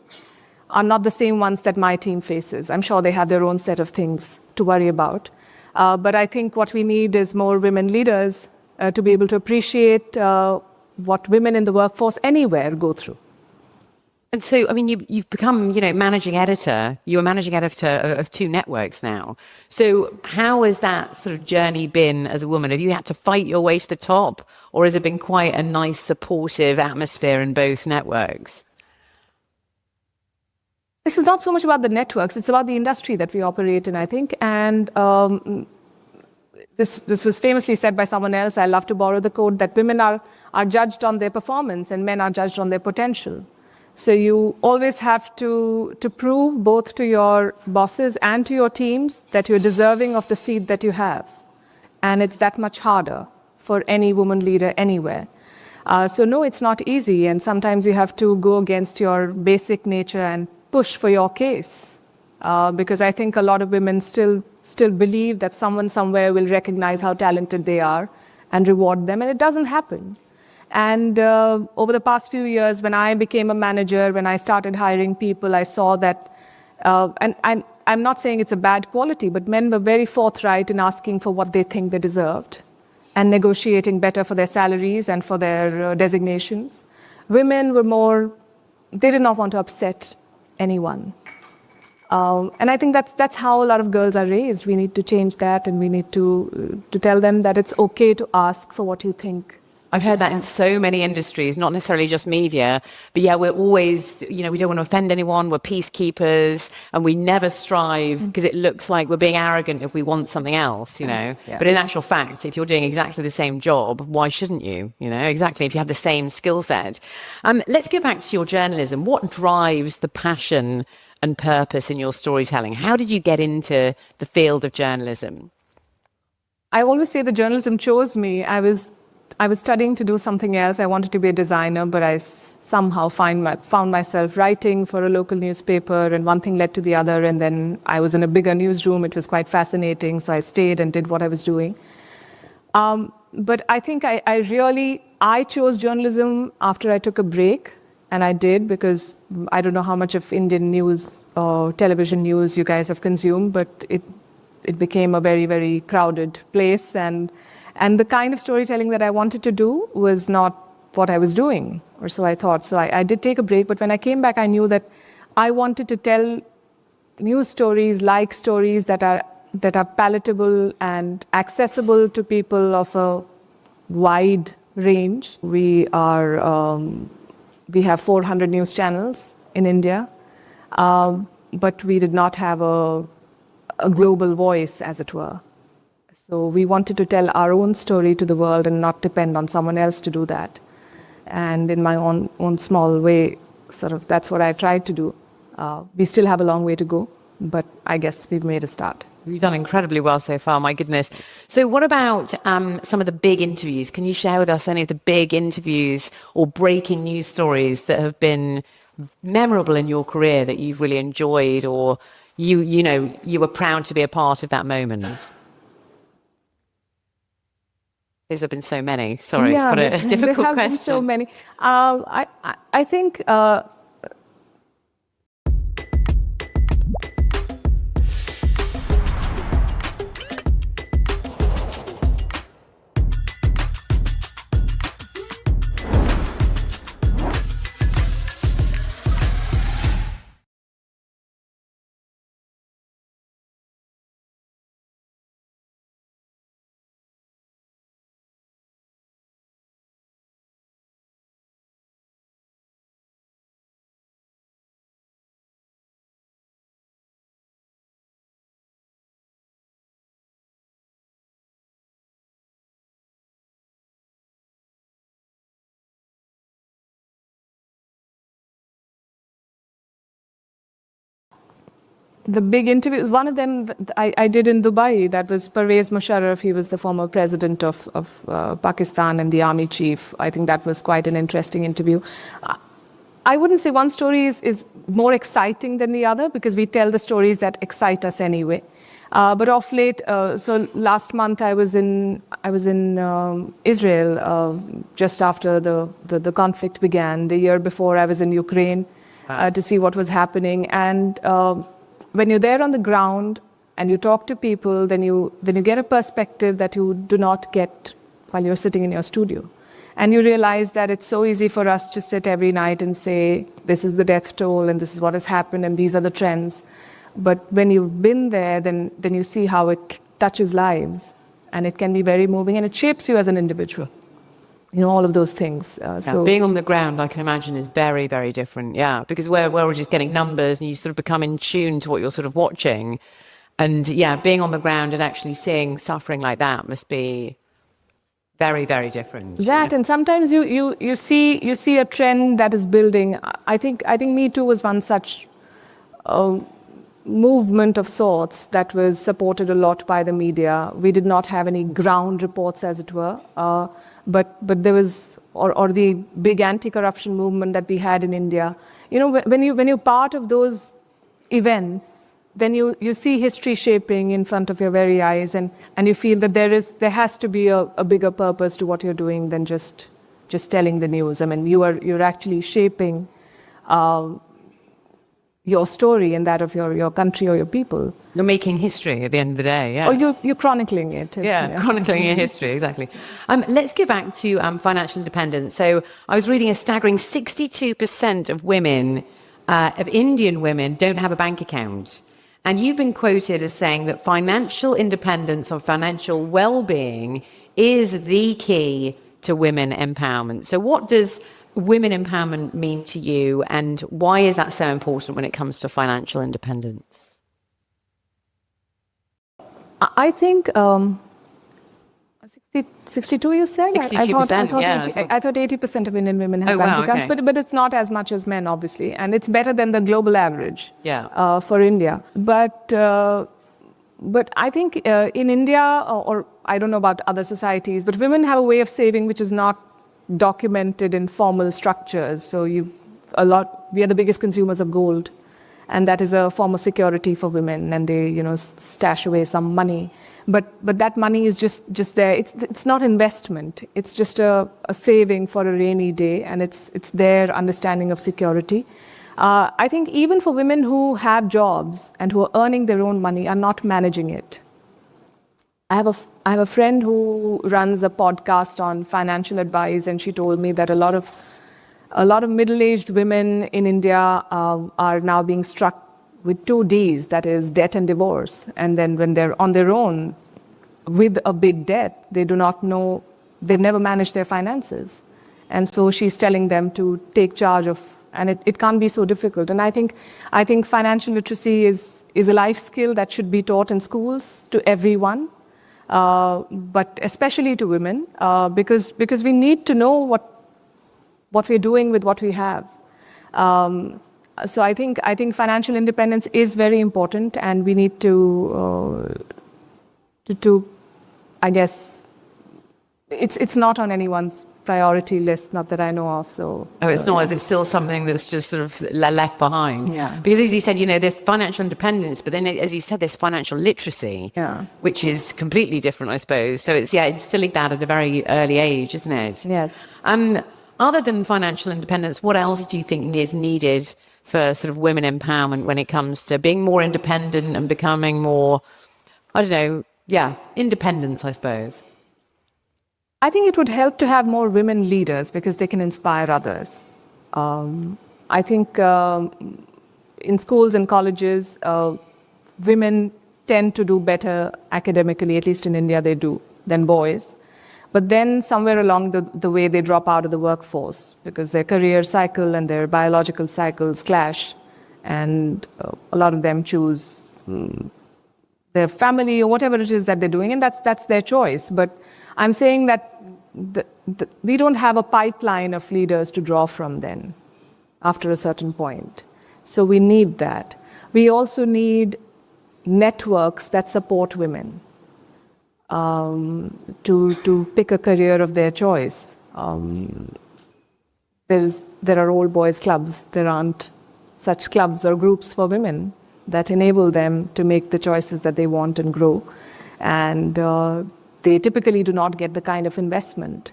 are not the same ones that my team faces. I'm sure they have their own set of things to worry about. But I think what we need is more women leaders to be able to appreciate what women in the workforce anywhere go through. And so, I mean, you've become, managing editor. You're managing editor of 2 networks now. So how has that sort of journey been as a woman? Have you had to fight your way to the top, or has it been quite a nice, supportive atmosphere in both networks? This is not so much about the networks, it's about the industry that we operate in, I think. And this was famously said by someone else. I love to borrow the quote that women are judged on their performance and men are judged on their potential. So you always have to prove both to your bosses and to your teams that you're deserving of the seat that you have. And it's that much harder for any woman leader anywhere. So no, it's not easy. And sometimes you have to go against your basic nature and push for your case. Because I think a lot of women still believe that someone somewhere will recognize how talented they are and reward them. And it doesn't happen. And over the past few years, when I became a manager, when I started hiring people, I saw that, and I'm not saying it's a bad quality, but men were very forthright in asking for what they think they deserved and negotiating better for their salaries and for their designations. Women were more, they did not want to upset anyone. And I think that's how a lot of girls are raised. We need to change that, and we need to tell them that it's okay to ask for what you think. I've heard that in so many industries, not necessarily just media, but yeah, we're always, we don't want to offend anyone, we're peacekeepers, and we never strive because it looks like we're being arrogant if we want something else, Yeah. But in actual fact, if you're doing exactly the same job, why shouldn't you? Exactly, if you have the same skill set. Let's go back to your journalism. What drives the passion and purpose in your storytelling? How did you get into the field of journalism? I always say the journalism chose me. I was studying to do something else. I wanted to be a designer, but I somehow found myself writing for a local newspaper, and one thing led to the other, and then I was in a bigger newsroom. It was quite fascinating, so I stayed and did what I was doing. But I think I chose journalism after I took a break, and I did, because I don't know how much of Indian news or television news you guys have consumed, but it became a very, very crowded place, and the kind of storytelling that I wanted to do was not what I was doing, or so I thought. So I did take a break, but when I came back, I knew that I wanted to tell news stories, like stories that are palatable and accessible to people of a wide range. We have 400 news channels in India, but we did not have a global voice, as it were. So we wanted to tell our own story to the world and not depend on someone else to do that. And in my own small way, sort of, that's what I tried to do. We still have a long way to go, but I guess we've made a start. You've done incredibly well so far, my goodness. So what about some of the big interviews? Can you share with us any of the big interviews or breaking news stories that have been memorable in your career that you've really enjoyed, or you were proud to be a part of that moment? There's been so many. Sorry, it's quite a difficult question. There have been so many. I think the big interviews, one of them I did in Dubai, that was Pervez Musharraf. He was the former president of Pakistan and the army chief. I think that was quite an interesting interview. I wouldn't say one story is more exciting than the other, because we tell the stories that excite us anyway. But of late, so last month I was in Israel just after the conflict began. The year before I was in Ukraine. to see what was happening. And when you're there on the ground and you talk to people, then you get a perspective that you do not get while you're sitting in your studio. And you realize that it's so easy for us to sit every night and say, this is the death toll and this is what has happened and these are the trends. But when you've been there, then you see how it touches lives, and it can be very moving, and it shapes you as an individual. All of those things. So being on the ground, I can imagine, is very, very different. Yeah, because we're just getting numbers, and you sort of become in tune to what you're sort of watching. And yeah, being on the ground and actually seeing suffering like that must be very, very different. And sometimes you see a trend that is building. I think Me Too was one such movement of sorts that was supported a lot by the media. We did not have any ground reports, as it were, but there was, or the big anti-corruption movement that we had in India. When you're part of those events, then you see history shaping in front of your very eyes, and you feel that there has to be a bigger purpose to what you're doing than just telling the news. I mean, you're actually shaping your story and that of your country or your people. You're making history at the end of the day, yeah. Or you're chronicling it. Chronicling your history, exactly. Let's get back to financial independence. So I was reading a staggering 62% of women, of Indian women, don't have a bank account. And you've been quoted as saying that financial independence or financial well-being is the key to women empowerment. So what does women empowerment mean to you, and why is that so important when it comes to financial independence? I think 62, you said? 62%, I thought 80% of Indian women have bank accounts, but it's not as much as men, obviously, and it's better than the global average for India. But I think in India, or I don't know about other societies, but women have a way of saving which is not documented in formal structures. So we are the biggest consumers of gold, and that is a form of security for women, and they stash away some money, but that money is just there. It's not investment, it's just a saving for a rainy day, and it's their understanding of security. I think even for women who have jobs and who are earning their own money are not managing it. I have a friend who runs a podcast on financial advice, and she told me that a lot of middle-aged women in India are now being struck with 2 Ds, that is debt and divorce. And then when they're on their own with a big debt, they do not know, they've never managed their finances. And so she's telling them to take charge of, and it can't be so difficult. And I think financial literacy is a life skill that should be taught in schools to everyone. But especially to women, because we need to know what we're doing with what we have. So I think financial independence is very important, and we need to I guess it's not on anyone's priority list, not that I know of. So it's not, as it's still something that's just sort of left behind. Yeah. Because as you said, there's financial independence, but then as you said, there's financial literacy, which is completely different, I suppose. So it's instilling that at a very early age, isn't it? Yes. Other than financial independence, what else do you think is needed for sort of women empowerment when it comes to being more independent and becoming more, independence, I suppose? I think it would help to have more women leaders because they can inspire others. I think in schools and colleges, women tend to do better academically, at least in India they do, than boys. But then somewhere along the way they drop out of the workforce because their career cycle and their biological cycles clash, and a lot of them choose their family or whatever it is that they're doing, and that's their choice. But I'm saying that we don't have a pipeline of leaders to draw from then after a certain point. So we need that. We also need networks that support women to pick a career of their choice. There are old boys clubs. There aren't such clubs or groups for women that enable them to make the choices that they want and grow. And they typically do not get the kind of investment.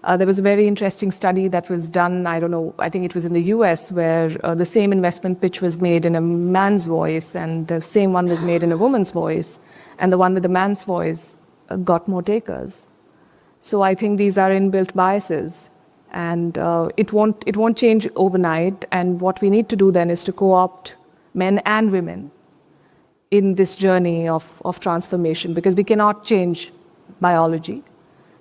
There was a very interesting study that was done, I don't know, I think it was in the US, where the same investment pitch was made in a man's voice and the same one was made in a woman's voice, and the one with the man's voice got more takers. So I think these are inbuilt biases, and it won't change overnight. And what we need to do then is to co-opt men and women in this journey of transformation, because we cannot change biology,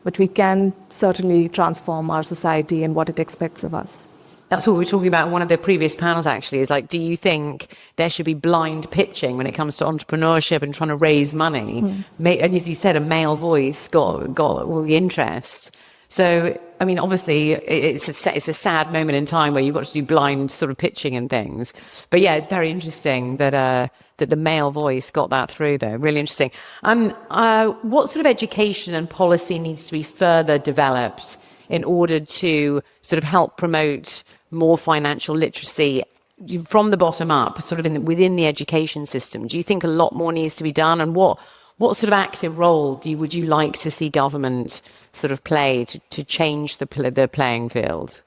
but we can certainly transform our society and what it expects of us. That's what we were talking about in one of the previous panels, actually, is like, do you think there should be blind pitching when it comes to entrepreneurship and trying to raise money? And as you said, a male voice got all the interest. So, I mean, obviously, it's a sad moment in time where you've got to do blind sort of pitching and things. But yeah, it's very interesting that the male voice got that through, though. Really interesting. What sort of education and policy needs to be further developed in order to sort of help promote more financial literacy from the bottom up, sort of within the education system? Do you think a lot more needs to be done? And what sort of active role would you like to see government sort of play to change the playing field?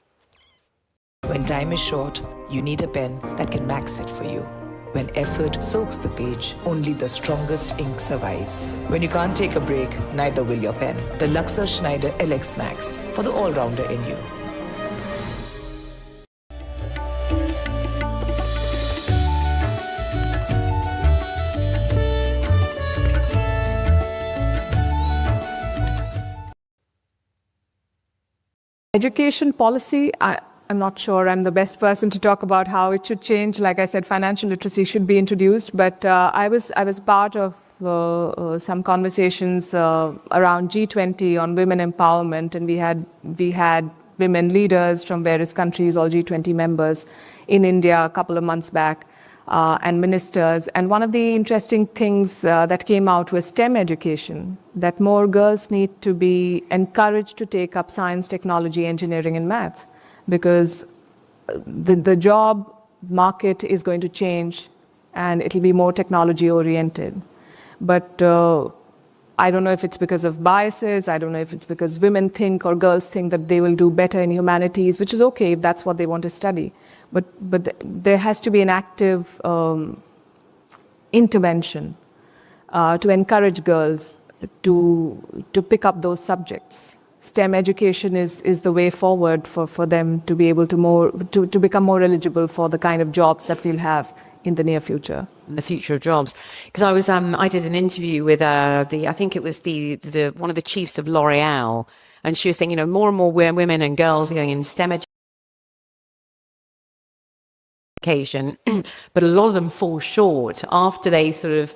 When time is short, you need a pen that can max it for you. When effort soaks the page, only the strongest ink survives. When you can't take a break, neither will your pen. The Luxor Schneider LX Max, for the all-rounder in you. Education policy, I'm not sure I'm the best person to talk about how it should change. Like I said, financial literacy should be introduced, but I was part of some conversations around G20 on women empowerment, and we had women leaders from various countries, all G20 members, in India a couple of months back, and ministers. And one of the interesting things that came out was STEM education, that more girls need to be encouraged to take up science, technology, engineering, and math, because the job market is going to change and it'll be more technology oriented. But I don't know if it's because of biases, I don't know if it's because women think or girls think that they will do better in humanities, which is okay if that's what they want to study. But there has to be an active intervention to encourage girls to pick up those subjects. STEM education is the way forward for them to be able to become more eligible for the kind of jobs that we'll have in the near future. The future of jobs. Because I did an interview with I think it was the one of the chiefs of L'Oreal, and she was saying, more and more women and girls are going in STEM education, but a lot of them fall short after they sort of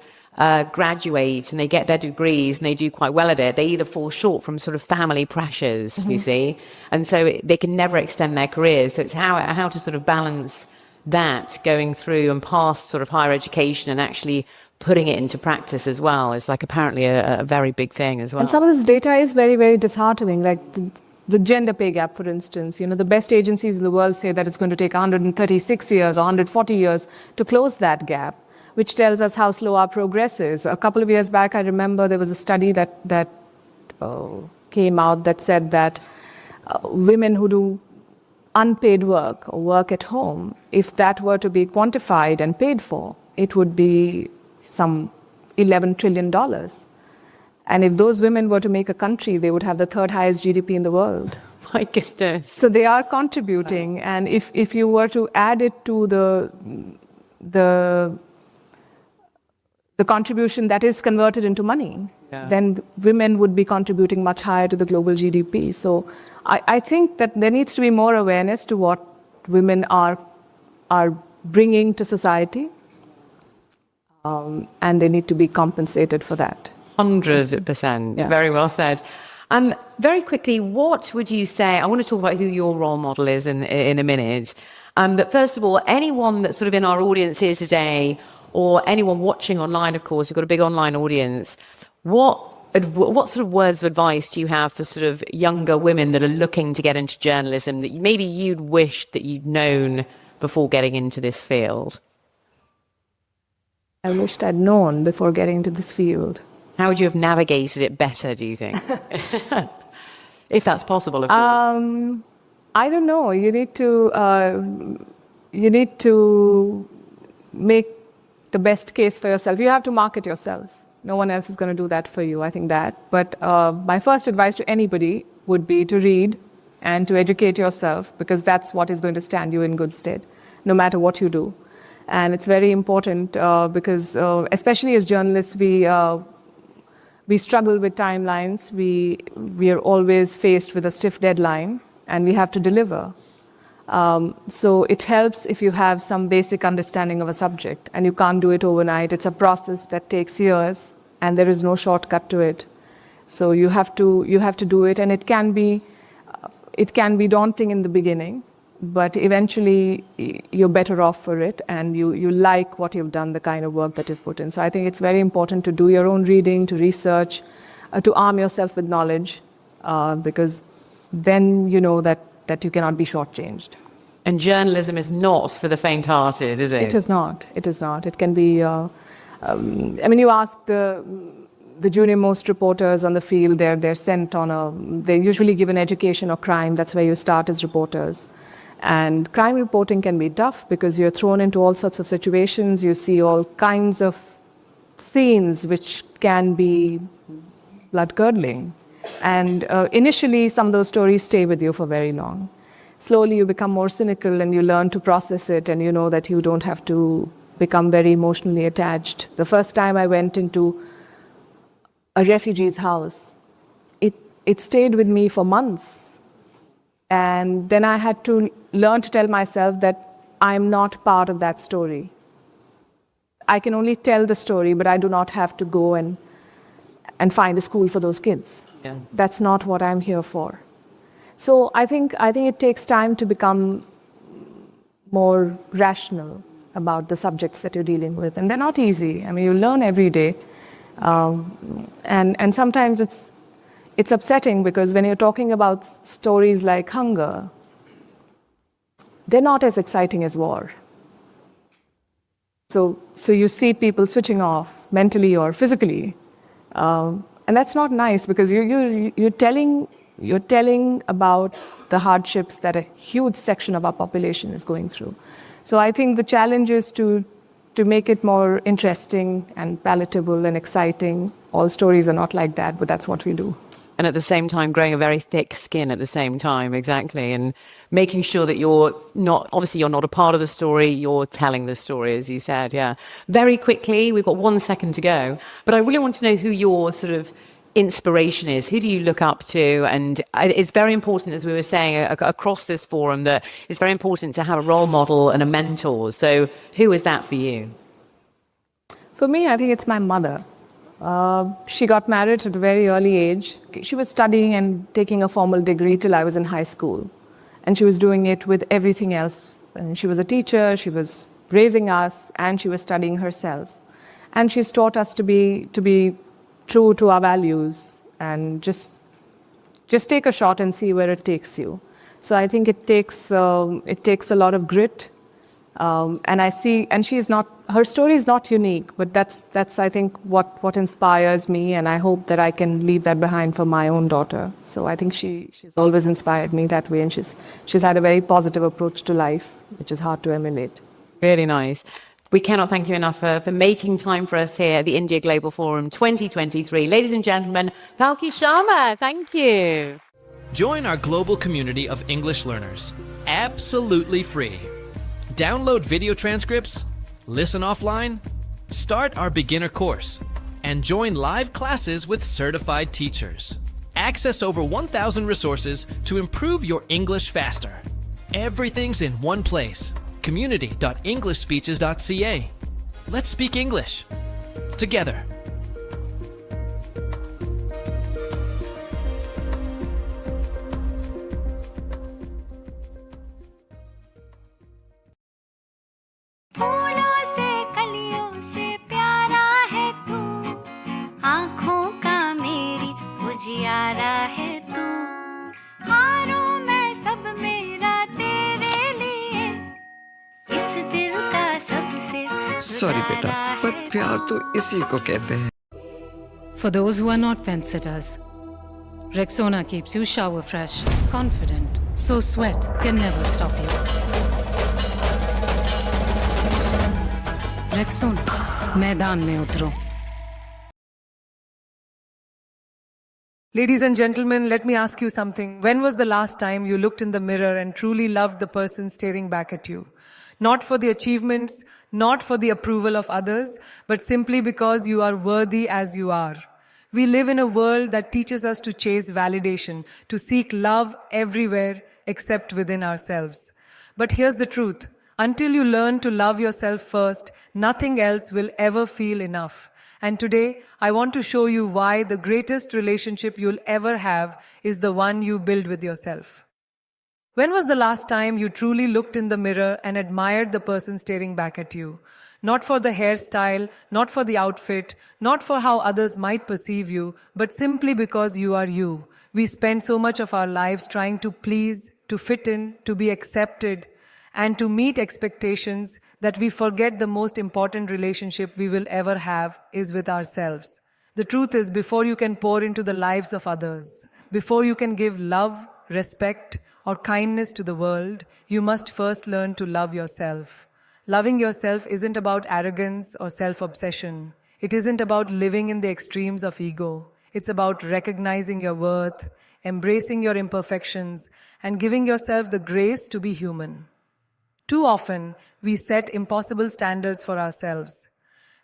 graduate and they get their degrees and they do quite well at it. They either fall short from sort of family pressures, you see, and so they can never extend their careers. So it's how to sort of balance that going through and past sort of higher education and actually putting it into practice as well is like apparently a very big thing as well. And some of this data is very, very disheartening. Like the gender pay gap, for instance, the best agencies in the world say that it's going to take 136 years or 140 years to close that gap, which tells us how slow our progress is. A couple of years back, I remember there was a study that came out that said that women who do unpaid work or work at home, if that were to be quantified and paid for, it would be some $11 trillion. And if those women were to make a country, they would have the third highest GDP in the world. My goodness. So they are contributing. And if you were to add it to the contribution that is converted into money, then women would be contributing much higher to the global GDP. So I think that there needs to be more awareness to what women are bringing to society, and they need to be compensated for that. 100%. Yeah. Very well said. And very quickly, what would you say? I want to talk about who your role model is in a minute. But first of all, anyone that's sort of in our audience here today, or anyone watching online, of course, you've got a big online audience, what sort of words of advice do you have for sort of younger women that are looking to get into journalism that maybe you'd wish that you'd known before getting into this field? I wished I'd known before getting into this field. How would you have navigated it better, do you think? If that's possible, of course. I don't know. You need to make the best case for yourself. You have to market yourself. No one else is going to do that for you. I think that. But my first advice to anybody would be to read and to educate yourself, because that's what is going to stand you in good stead, no matter what you do. And it's very important because, especially as journalists, we struggle with timelines. We are always faced with a stiff deadline, and we have to deliver. So it helps if you have some basic understanding of a subject, and you can't do it overnight. It's a process that takes years, and there is no shortcut to it. So you have to do it, and it can be daunting in the beginning, but eventually you're better off for it, and you like what you've done, the kind of work that you've put in. So I think it's very important to do your own reading, to research, to arm yourself with knowledge, because then you know that you cannot be shortchanged. And journalism is not for the faint-hearted, is it? It is not. It is not. It can be. You ask the junior-most reporters on the field. They're sent on They usually give an education or crime. That's where you start as reporters. And crime reporting can be tough because you're thrown into all sorts of situations. You see all kinds of scenes which can be blood-curdling. And initially, some of those stories stay with you for very long. Slowly, you become more cynical and you learn to process it, and you know that you don't have to become very emotionally attached. The first time I went into a refugee's house, it stayed with me for months. And then I had to learn to tell myself that I'm not part of that story. I can only tell the story, but I do not have to go and find a school for those kids. Yeah. That's not what I'm here for. So I think it takes time to become more rational about the subjects that you're dealing with. And they're not easy. I mean, you learn every day. And sometimes it's upsetting because when you're talking about stories like hunger, they're not as exciting as war. So you see people switching off mentally or physically. And that's not nice because you're telling about the hardships that a huge section of our population is going through. So I think the challenge is to make it more interesting and palatable and exciting. All stories are not like that, but that's what we do. And at the same time, growing a very thick skin at the same time, exactly. And making sure that you're not a part of the story, you're telling the story, as you said, yeah. Very quickly, we've got 1 second to go. But I really want to know who your sort of inspiration is. Who do you look up to? And it's very important, as we were saying across this forum, that it's very important to have a role model and a mentor. So who is that for you? For me, I think it's my mother. She got married at a very early age. She was studying and taking a formal degree till I was in high school. And she was doing it with everything else. And she was a teacher, she was raising us, and she was studying herself. And she's taught us to be true to our values and just take a shot and see where it takes you. So I think it takes a lot of grit. And her story is not unique, but that's I think what inspires me, and I hope that I can leave that behind for my own daughter. So I think she's always inspired me that way, and she's had a very positive approach to life, which is hard to emulate. Really nice. We cannot thank you enough for making time for us here at the India Global Forum 2023. Ladies and gentlemen, Palki Sharma, thank you. Join our global community of English learners. Absolutely free. Download video transcripts, listen offline, start our beginner course, and join live classes with certified teachers. Access over 1,000 resources to improve your English faster. Everything's in one place. community.englishspeeches.ca. Let's speak English together. Sorry बेटा, पर प्यार तो इसी को कहते हैं. For those who are not fence sitters, Rexona keeps you shower fresh, confident, so sweat can never stop you. Rexona, मैदान में उतरो. Ladies and gentlemen, let me ask you something. When was the last time you looked in the mirror and truly loved the person staring back at you? Not for the achievements, not for the approval of others, but simply because you are worthy as you are. We live in a world that teaches us to chase validation, to seek love everywhere except within ourselves. But here's the truth. Until you learn to love yourself first, nothing else will ever feel enough. And today, I want to show you why the greatest relationship you'll ever have is the one you build with yourself. When was the last time you truly looked in the mirror and admired the person staring back at you? Not for the hairstyle, not for the outfit, not for how others might perceive you, but simply because you are you. We spend so much of our lives trying to please, to fit in, to be accepted, and to meet expectations that we forget the most important relationship we will ever have is with ourselves. The truth is, before you can pour into the lives of others, before you can give love, respect, or kindness to the world, you must first learn to love yourself. Loving yourself isn't about arrogance or self-obsession. It isn't about living in the extremes of ego. It's about recognizing your worth, embracing your imperfections, and giving yourself the grace to be human. Too often, we set impossible standards for ourselves.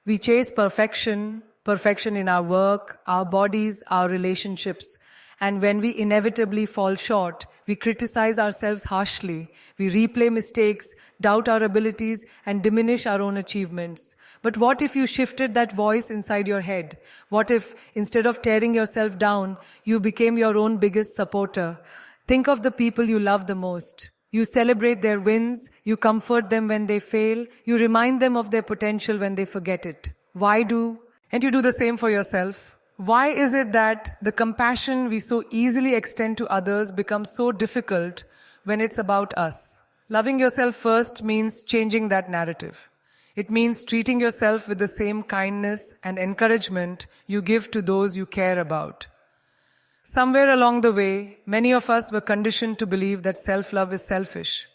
We chase perfection in our work, our bodies, our relationships. And when we inevitably fall short, we criticize ourselves harshly. We replay mistakes, doubt our abilities, and diminish our own achievements. But what if you shifted that voice inside your head? What if, instead of tearing yourself down, you became your own biggest supporter? Think of the people you love the most. You celebrate their wins, you comfort them when they fail, you remind them of their potential when they forget it. And you do the same for yourself. Why is it that the compassion we so easily extend to others becomes so difficult when it's about us? Loving yourself first means changing that narrative. It means treating yourself with the same kindness and encouragement you give to those you care about. Somewhere along the way, many of us were conditioned to believe that self-love is selfish.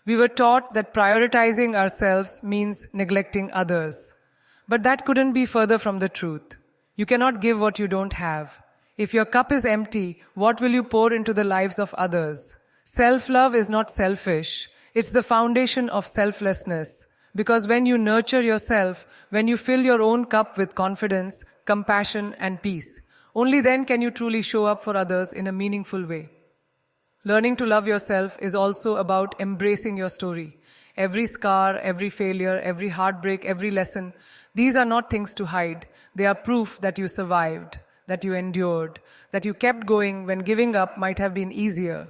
We were taught that prioritizing ourselves means neglecting others. But that couldn't be further from the truth. You cannot give what you don't have. If your cup is empty, what will you pour into the lives of others? Self-love is not selfish. It's the foundation of selflessness. Because when you nurture yourself, when you fill your own cup with confidence, compassion, and peace, only then can you truly show up for others in a meaningful way. Learning to love yourself is also about embracing your story. Every scar, every failure, every heartbreak, every lesson, these are not things to hide. They are proof that you survived, that you endured, that you kept going when giving up might have been easier.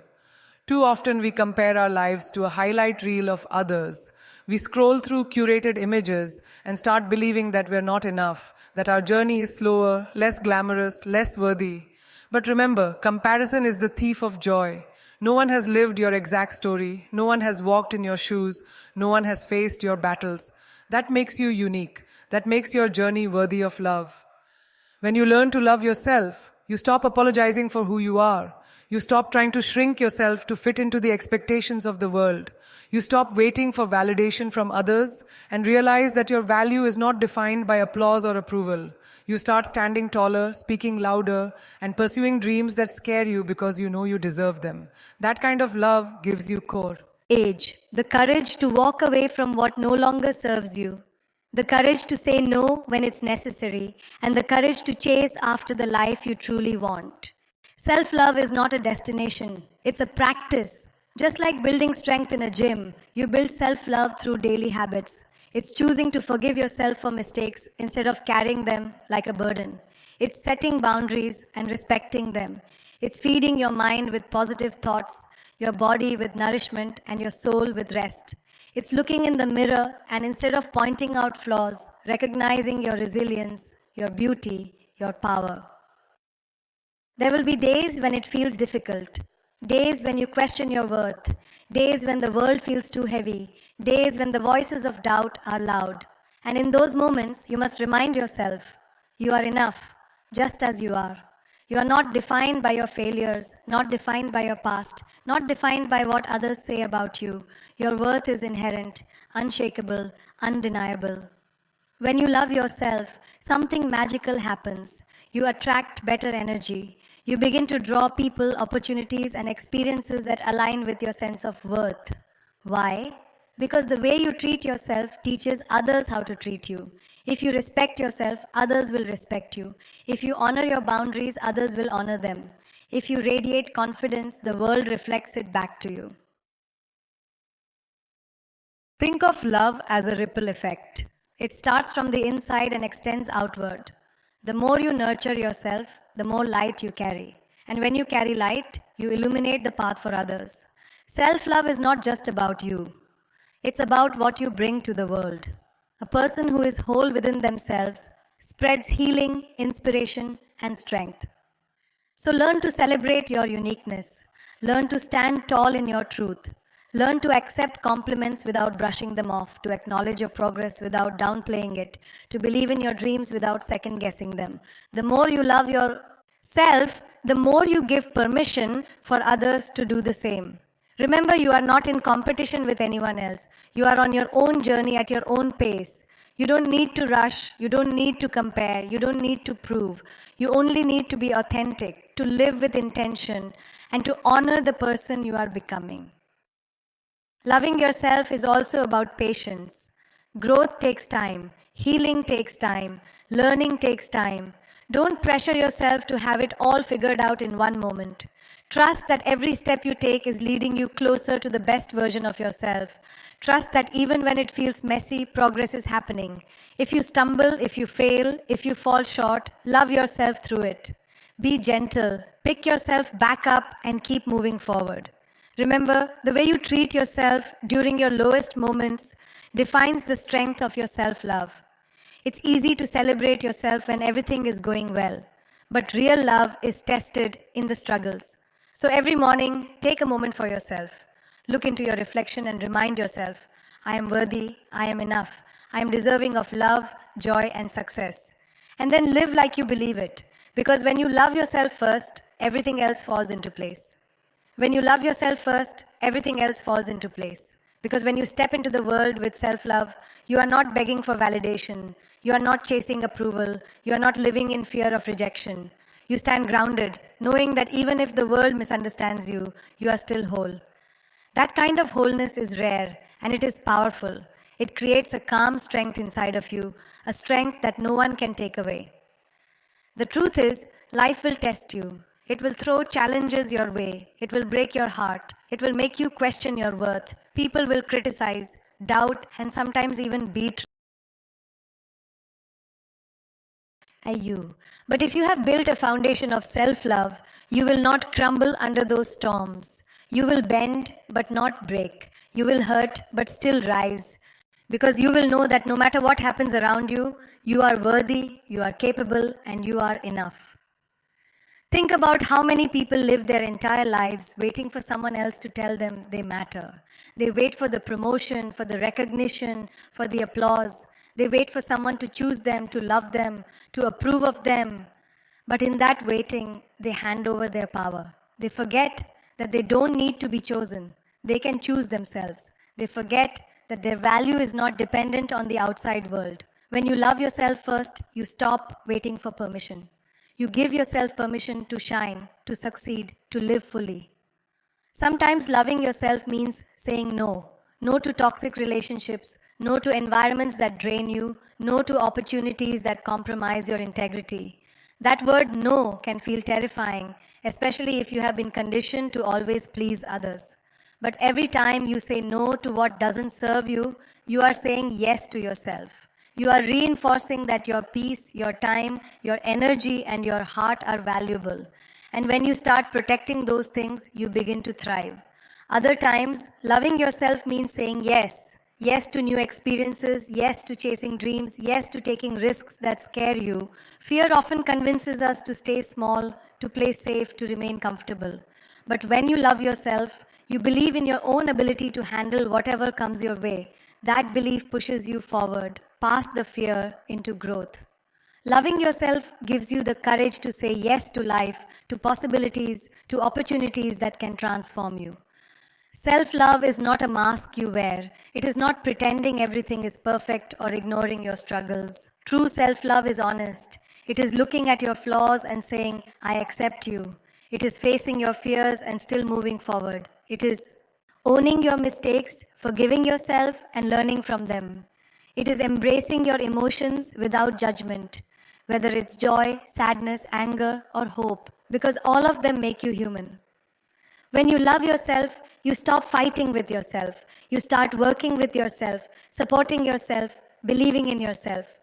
Too often we compare our lives to a highlight reel of others. We scroll through curated images and start believing that we're not enough, that our journey is slower, less glamorous, less worthy. But remember, comparison is the thief of joy. No one has lived your exact story. No one has walked in your shoes. No one has faced your battles. That makes you unique. That makes your journey worthy of love. When you learn to love yourself, you stop apologizing for who you are. You stop trying to shrink yourself to fit into the expectations of the world. You stop waiting for validation from others and realize that your value is not defined by applause or approval. You start standing taller, speaking louder, and pursuing dreams that scare you because you know you deserve them. That kind of love gives you core. Age, the courage to walk away from what no longer serves you. The courage to say no when it's necessary, and the courage to chase after the life you truly want. Self-love is not a destination, it's a practice. Just like building strength in a gym, you build self-love through daily habits. It's choosing to forgive yourself for mistakes instead of carrying them like a burden. It's setting boundaries and respecting them. It's feeding your mind with positive thoughts, your body with nourishment, and your soul with rest. It's looking in the mirror and instead of pointing out flaws, recognizing your resilience, your beauty, your power. There will be days when it feels difficult, days when you question your worth, days when the world feels too heavy, days when the voices of doubt are loud. And in those moments, you must remind yourself, you are enough, just as you are. You are not defined by your failures, not defined by your past, not defined by what others say about you. Your worth is inherent, unshakable, undeniable. When you love yourself, something magical happens. You attract better energy. You begin to draw people, opportunities, and experiences that align with your sense of worth. Why? Because the way you treat yourself teaches others how to treat you. If you respect yourself, others will respect you. If you honor your boundaries, others will honor them. If you radiate confidence, the world reflects it back to you. Think of love as a ripple effect. It starts from the inside and extends outward. The more you nurture yourself, the more light you carry. And when you carry light, you illuminate the path for others. Self-love is not just about you. It's about what you bring to the world. A person who is whole within themselves spreads healing, inspiration, and strength. So learn to celebrate your uniqueness. Learn to stand tall in your truth. Learn to accept compliments without brushing them off, to acknowledge your progress without downplaying it, to believe in your dreams without second-guessing them. The more you love yourself, the more you give permission for others to do the same. Remember, you are not in competition with anyone else. You are on your own journey at your own pace. You don't need to rush. You don't need to compare. You don't need to prove. You only need to be authentic, to live with intention, and to honor the person you are becoming. Loving yourself is also about patience. Growth takes time. Healing takes time. Learning takes time. Don't pressure yourself to have it all figured out in one moment. Trust that every step you take is leading you closer to the best version of yourself. Trust that even when it feels messy, progress is happening. If you stumble, if you fail, if you fall short, love yourself through it. Be gentle, pick yourself back up, and keep moving forward. Remember, the way you treat yourself during your lowest moments defines the strength of your self-love. It's easy to celebrate yourself when everything is going well, but real love is tested in the struggles. So every morning, take a moment for yourself. Look into your reflection and remind yourself, I am worthy, I am enough, I am deserving of love, joy, and success. And then live like you believe it, because when you love yourself first, everything else falls into place. When you love yourself first, everything else falls into place. Because when you step into the world with self-love, you are not begging for validation, you are not chasing approval, you are not living in fear of rejection. You stand grounded, knowing that even if the world misunderstands you, you are still whole. That kind of wholeness is rare, and it is powerful. It creates a calm strength inside of you, a strength that no one can take away. The truth is, life will test you. It will throw challenges your way. It will break your heart. It will make you question your worth. People will criticize, doubt, and sometimes even betray you. But if you have built a foundation of self-love, you will not crumble under those storms. You will bend but not break. You will hurt but still rise. Because you will know that no matter what happens around you, you are worthy, you are capable, and you are enough. Think about how many people live their entire lives waiting for someone else to tell them they matter. They wait for the promotion, for the recognition, for the applause. They wait for someone to choose them, to love them, to approve of them. But in that waiting, they hand over their power. They forget that they don't need to be chosen. They can choose themselves. They forget that their value is not dependent on the outside world. When you love yourself first, you stop waiting for permission. You give yourself permission to shine, to succeed, to live fully. Sometimes loving yourself means saying no. No to toxic relationships, no to environments that drain you, no to opportunities that compromise your integrity. That word no can feel terrifying, especially if you have been conditioned to always please others. But every time you say no to what doesn't serve you, you are saying yes to yourself. You are reinforcing that your peace, your time, your energy, and your heart are valuable. And when you start protecting those things, you begin to thrive. Other times, loving yourself means saying yes. Yes to new experiences, yes to chasing dreams, yes to taking risks that scare you. Fear often convinces us to stay small, to play safe, to remain comfortable. But when you love yourself, you believe in your own ability to handle whatever comes your way. That belief pushes you forward, past the fear, into growth. Loving yourself gives you the courage to say yes to life, to possibilities, to opportunities that can transform you. Self-love is not a mask you wear. It is not pretending everything is perfect or ignoring your struggles. True self-love is honest. It is looking at your flaws and saying, I accept you. It is facing your fears and still moving forward. It is owning your mistakes, forgiving yourself and learning from them. It is embracing your emotions without judgment, whether it's joy, sadness, anger, or hope, because all of them make you human. When you love yourself, you stop fighting with yourself. You start working with yourself, supporting yourself, believing in yourself.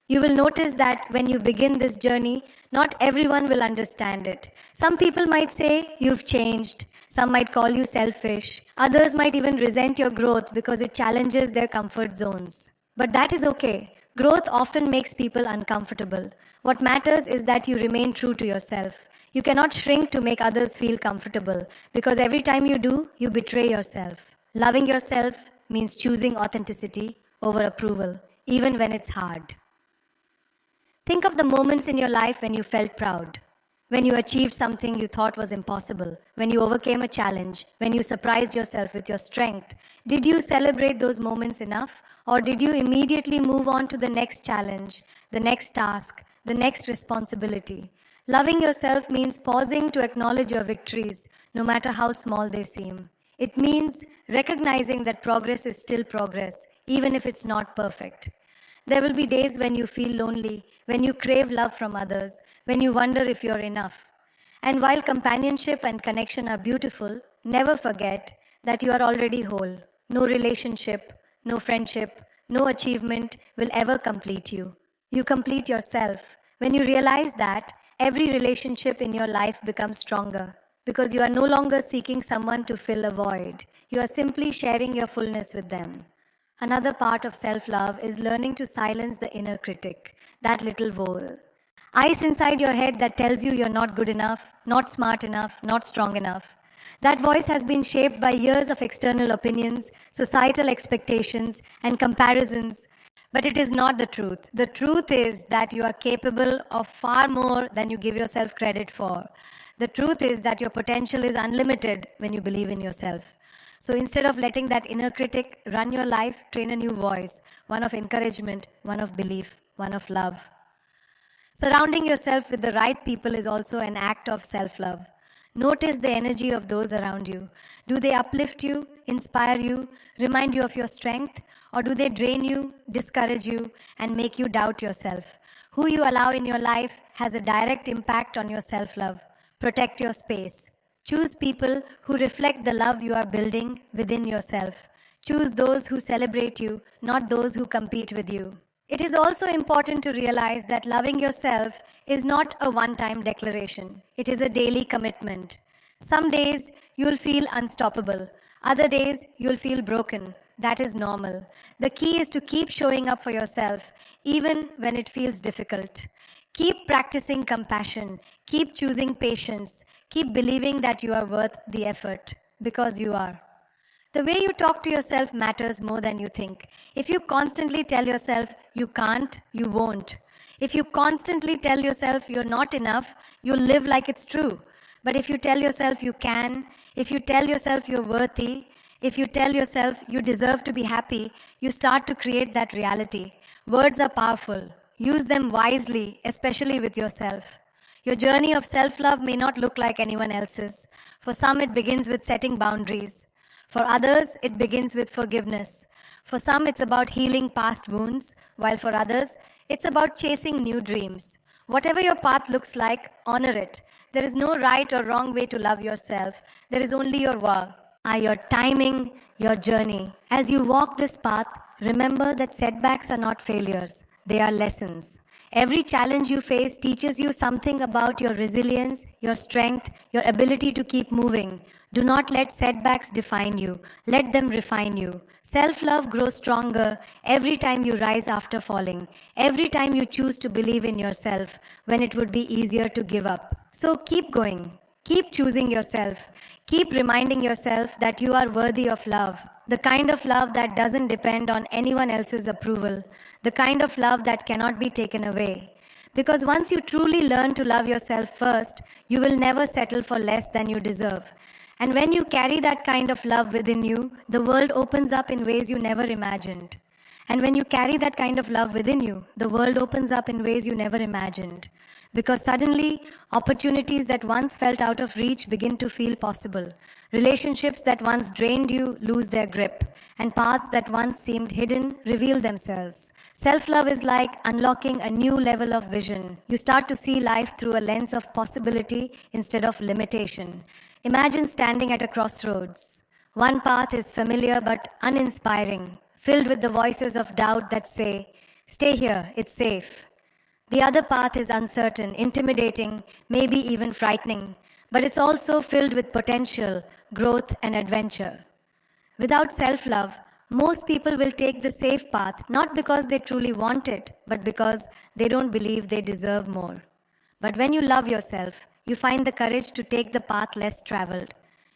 You will notice that when you begin this journey, not everyone will understand it. Some people might say you've changed. Some might call you selfish. Others might even resent your growth because it challenges their comfort zones. But that is okay. Growth often makes people uncomfortable. What matters is that you remain true to yourself. You cannot shrink to make others feel comfortable because every time you do, you betray yourself. Loving yourself means choosing authenticity over approval, even when it's hard. Think of the moments in your life when you felt proud, when you achieved something you thought was impossible, when you overcame a challenge, when you surprised yourself with your strength. Did you celebrate those moments enough, or did you immediately move on to the next challenge, the next task, the next responsibility? Loving yourself means pausing to acknowledge your victories, no matter how small they seem. It means recognizing that progress is still progress, even if it's not perfect. There will be days when you feel lonely, when you crave love from others, when you wonder if you're enough. And while companionship and connection are beautiful, never forget that you are already whole. No relationship, no friendship, no achievement will ever complete you. You complete yourself. When you realize that, every relationship in your life becomes stronger because you are no longer seeking someone to fill a void. You are simply sharing your fullness with them. Another part of self-love is learning to silence the inner critic, that little voice inside your head that tells you you're not good enough, not smart enough, not strong enough. That voice has been shaped by years of external opinions, societal expectations, and comparisons. But it is not the truth. The truth is that you are capable of far more than you give yourself credit for. The truth is that your potential is unlimited when you believe in yourself. So instead of letting that inner critic run your life, train a new voice, one of encouragement, one of belief, one of love. Surrounding yourself with the right people is also an act of self-love. Notice the energy of those around you. Do they uplift you, inspire you, remind you of your strength, or do they drain you, discourage you, and make you doubt yourself? Who you allow in your life has a direct impact on your self-love. Protect your space. Choose people who reflect the love you are building within yourself. Choose those who celebrate you, not those who compete with you. It is also important to realize that loving yourself is not a one-time declaration. It is a daily commitment. Some days you'll feel unstoppable. Other days you'll feel broken. That is normal. The key is to keep showing up for yourself, even when it feels difficult. Keep practicing compassion. Keep choosing patience. Keep believing that you are worth the effort, because you are. The way you talk to yourself matters more than you think. If you constantly tell yourself you can't, you won't. If you constantly tell yourself you're not enough, you'll live like it's true. But if you tell yourself you can, if you tell yourself you're worthy, if you tell yourself you deserve to be happy, you start to create that reality. Words are powerful. Use them wisely, especially with yourself. Your journey of self-love may not look like anyone else's. For some, it begins with setting boundaries. For others, it begins with forgiveness. For some, it's about healing past wounds, while for others, it's about chasing new dreams. Whatever your path looks like, honor it. There is no right or wrong way to love yourself. There is only your your timing, your journey. As you walk this path, remember that setbacks are not failures. They are lessons. Every challenge you face teaches you something about your resilience, your strength, your ability to keep moving. Do not let setbacks define you. Let them refine you. Self-love grows stronger every time you rise after falling, every time you choose to believe in yourself when it would be easier to give up. So keep going. Keep choosing yourself. Keep reminding yourself that you are worthy of love. The kind of love that doesn't depend on anyone else's approval. The kind of love that cannot be taken away. Because once you truly learn to love yourself first, you will never settle for less than you deserve. And when you carry that kind of love within you, the world opens up in ways you never imagined. And when you carry that kind of love within you, the world opens up in ways you never imagined. Because suddenly, opportunities that once felt out of reach begin to feel possible. Relationships that once drained you lose their grip. And paths that once seemed hidden reveal themselves. Self-love is like unlocking a new level of vision. You start to see life through a lens of possibility instead of limitation. Imagine standing at a crossroads. One path is familiar but uninspiring, filled with the voices of doubt that say, "Stay here, it's safe." The other path is uncertain, intimidating, maybe even frightening, but it's also filled with potential, growth, and adventure. Without self-love, most people will take the safe path, not because they truly want it, but because they don't believe they deserve more. But when you love yourself, you find the courage to take the path less traveled.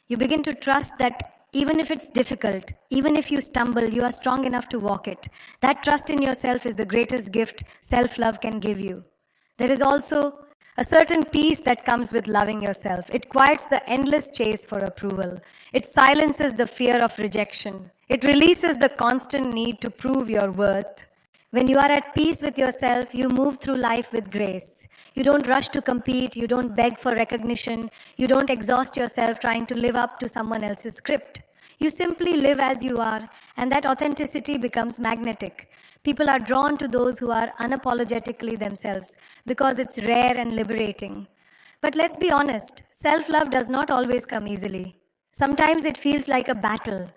You begin to trust that even if it's difficult, even if you stumble, you are strong enough to walk it. That trust in yourself is the greatest gift self-love can give you. There is also a certain peace that comes with loving yourself. It quiets the endless chase for approval. It silences the fear of rejection. It releases the constant need to prove your worth. When you are at peace with yourself, you move through life with grace. You don't rush to compete, you don't beg for recognition, you don't exhaust yourself trying to live up to someone else's script. You simply live as you are, and that authenticity becomes magnetic. People are drawn to those who are unapologetically themselves because it's rare and liberating. But let's be honest, self-love does not always come easily. Sometimes it feels like a battle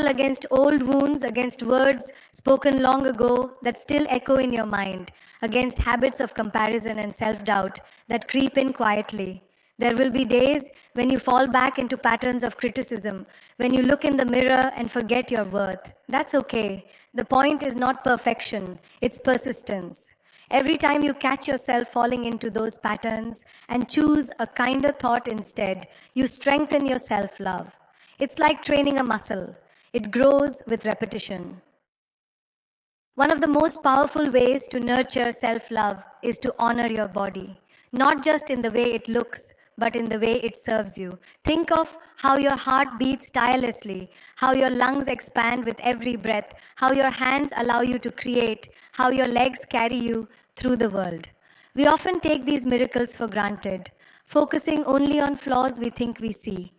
against old wounds, against words spoken long ago that still echo in your mind, against habits of comparison and self-doubt that creep in quietly. There will be days when you fall back into patterns of criticism, when you look in the mirror and forget your worth. That's okay. The point is not perfection, it's persistence. Every time you catch yourself falling into those patterns and choose a kinder thought instead, you strengthen your self-love. It's like training a muscle. It grows with repetition. One of the most powerful ways to nurture self-love is to honor your body, not just in the way it looks, but in the way it serves you. Think of how your heart beats tirelessly, how your lungs expand with every breath, how your hands allow you to create, how your legs carry you through the world. We often take these miracles for granted, focusing only on flaws we think we see.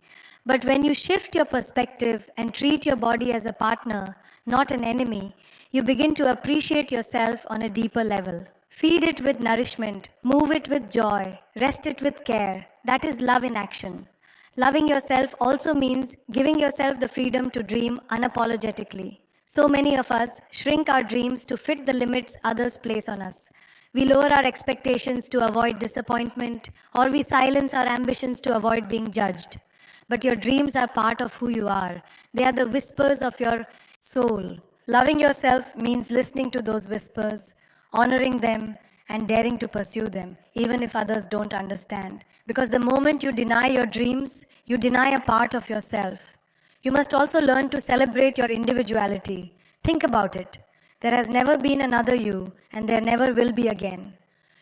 But when you shift your perspective and treat your body as a partner, not an enemy, you begin to appreciate yourself on a deeper level. Feed it with nourishment, move it with joy, rest it with care. That is love in action. Loving yourself also means giving yourself the freedom to dream unapologetically. So many of us shrink our dreams to fit the limits others place on us. We lower our expectations to avoid disappointment, or we silence our ambitions to avoid being judged. But your dreams are part of who you are. They are the whispers of your soul. Loving yourself means listening to those whispers, honoring them, and daring to pursue them, even if others don't understand. Because the moment you deny your dreams, you deny a part of yourself. You must also learn to celebrate your individuality. Think about it. There has never been another you, and there never will be again.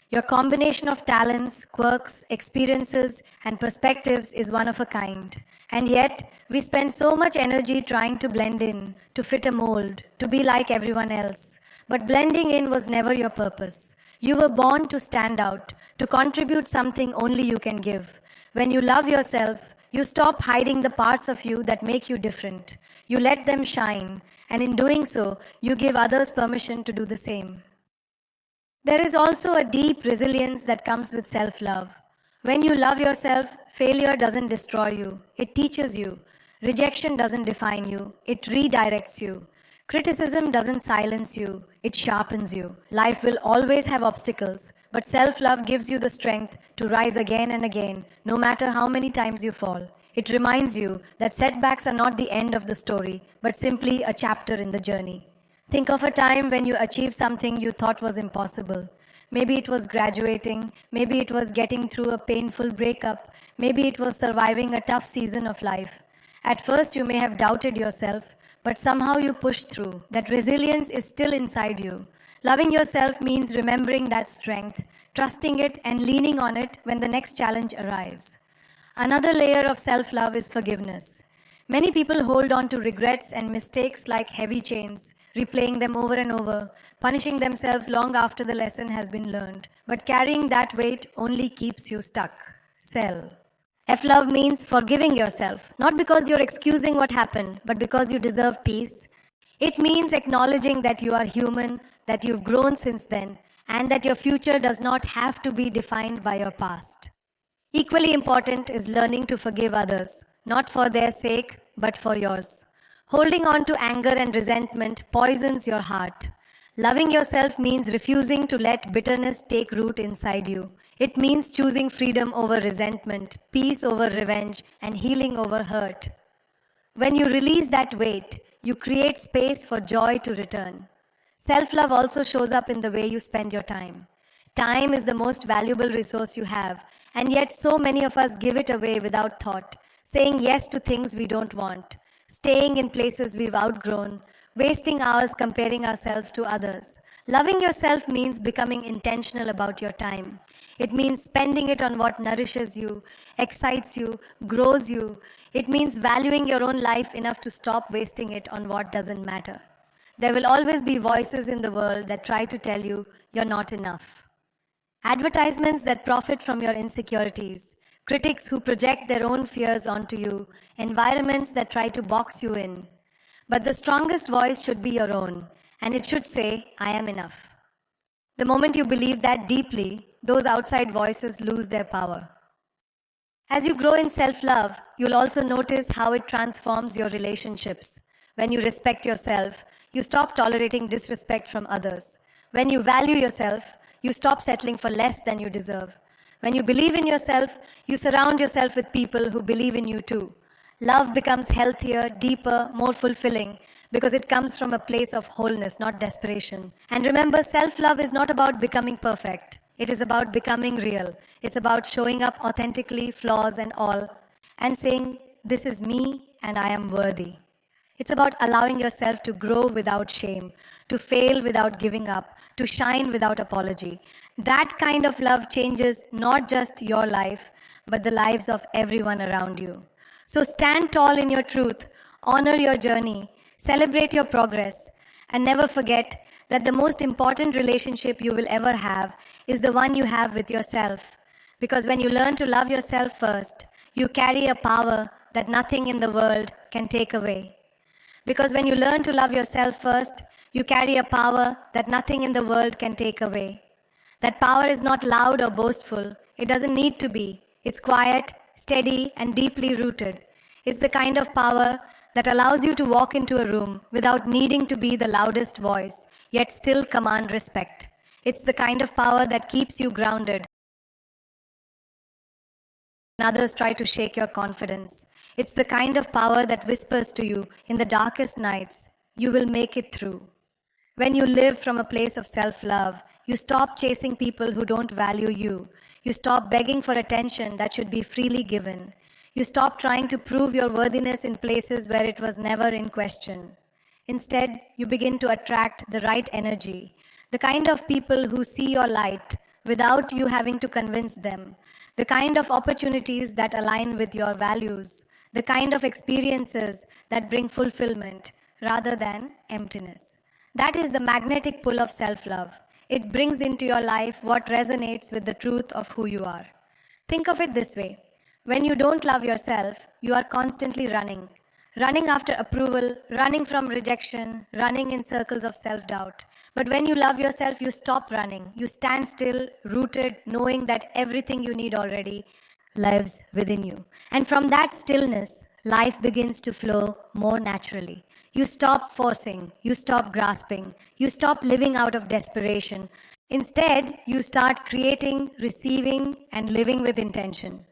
Your combination of talents, quirks, experiences, and perspectives is one of a kind. And yet, we spend so much energy trying to blend in, to fit a mold, to be like everyone else. But blending in was never your purpose. You were born to stand out, to contribute something only you can give. When you love yourself, you stop hiding the parts of you that make you different. You let them shine, and in doing so, you give others permission to do the same. There is also a deep resilience that comes with self-love. When you love yourself, failure doesn't destroy you. It teaches you. Rejection doesn't define you. It redirects you. Criticism doesn't silence you. It sharpens you. Life will always have obstacles, but self-love gives you the strength to rise again and again, no matter how many times you fall. It reminds you that setbacks are not the end of the story, but simply a chapter in the journey. Think of a time when you achieved something you thought was impossible. Maybe it was graduating, maybe it was getting through a painful breakup, maybe it was surviving a tough season of life. At first you may have doubted yourself, but somehow you pushed through. That resilience is still inside you. Loving yourself means remembering that strength, trusting it, and leaning on it when the next challenge arrives. Another layer of self-love is forgiveness. Many people hold on to regrets and mistakes like heavy chains, replaying them over and over, punishing themselves long after the lesson has been learned. But carrying that weight only keeps you stuck. Sell. F-love means forgiving yourself, not because you're excusing what happened, but because you deserve peace. It means acknowledging that you are human, that you've grown since then, and that your future does not have to be defined by your past. Equally important is learning to forgive others, not for their sake, but for yours. Holding on to anger and resentment poisons your heart. Loving yourself means refusing to let bitterness take root inside you. It means choosing freedom over resentment, peace over revenge, and healing over hurt. When you release that weight, you create space for joy to return. Self-love also shows up in the way you spend your time. Time is the most valuable resource you have, and yet so many of us give it away without thought, saying yes to things we don't want, staying in places we've outgrown, wasting hours comparing ourselves to others. Loving yourself means becoming intentional about your time. It means spending it on what nourishes you, excites you, grows you. It means valuing your own life enough to stop wasting it on what doesn't matter. There will always be voices in the world that try to tell you you're not enough. Advertisements that profit from your insecurities, critics who project their own fears onto you, environments that try to box you in. But the strongest voice should be your own, and it should say, I am enough. The moment you believe that deeply, those outside voices lose their power. As you grow in self-love, you'll also notice how it transforms your relationships. When you respect yourself, you stop tolerating disrespect from others. When you value yourself, you stop settling for less than you deserve. When you believe in yourself, you surround yourself with people who believe in you too. Love becomes healthier, deeper, more fulfilling because it comes from a place of wholeness, not desperation. And remember, self-love is not about becoming perfect. It is about becoming real. It's about showing up authentically, flaws and all, and saying, this is me and I am worthy. It's about allowing yourself to grow without shame, to fail without giving up, to shine without apology. That kind of love changes not just your life, but the lives of everyone around you. So stand tall in your truth, honor your journey, celebrate your progress, and never forget that the most important relationship you will ever have is the one you have with yourself. Because when you learn to love yourself first, you carry a power that nothing in the world can take away. Because when you learn to love yourself first, you carry a power that nothing in the world can take away. That power is not loud or boastful. It doesn't need to be. It's quiet, steady, and deeply rooted. It's the kind of power that allows you to walk into a room without needing to be the loudest voice, yet still command respect. It's the kind of power that keeps you grounded when others try to shake your confidence. It's the kind of power that whispers to you in the darkest nights, you will make it through. When you live from a place of self-love, you stop chasing people who don't value you. You stop begging for attention that should be freely given. You stop trying to prove your worthiness in places where it was never in question. Instead, you begin to attract the right energy, the kind of people who see your light without you having to convince them, the kind of opportunities that align with your values, the kind of experiences that bring fulfillment rather than emptiness. That is the magnetic pull of self-love. It brings into your life what resonates with the truth of who you are. Think of it this way. When you don't love yourself, you are constantly running after approval, running from rejection, running in circles of self-doubt. But when you love yourself, you stop running. You stand still, rooted, knowing that everything you need already lives within you. And from that stillness, life begins to flow more naturally. You stop forcing, you stop grasping, you stop living out of desperation. Instead, you start creating, receiving, and living with intention.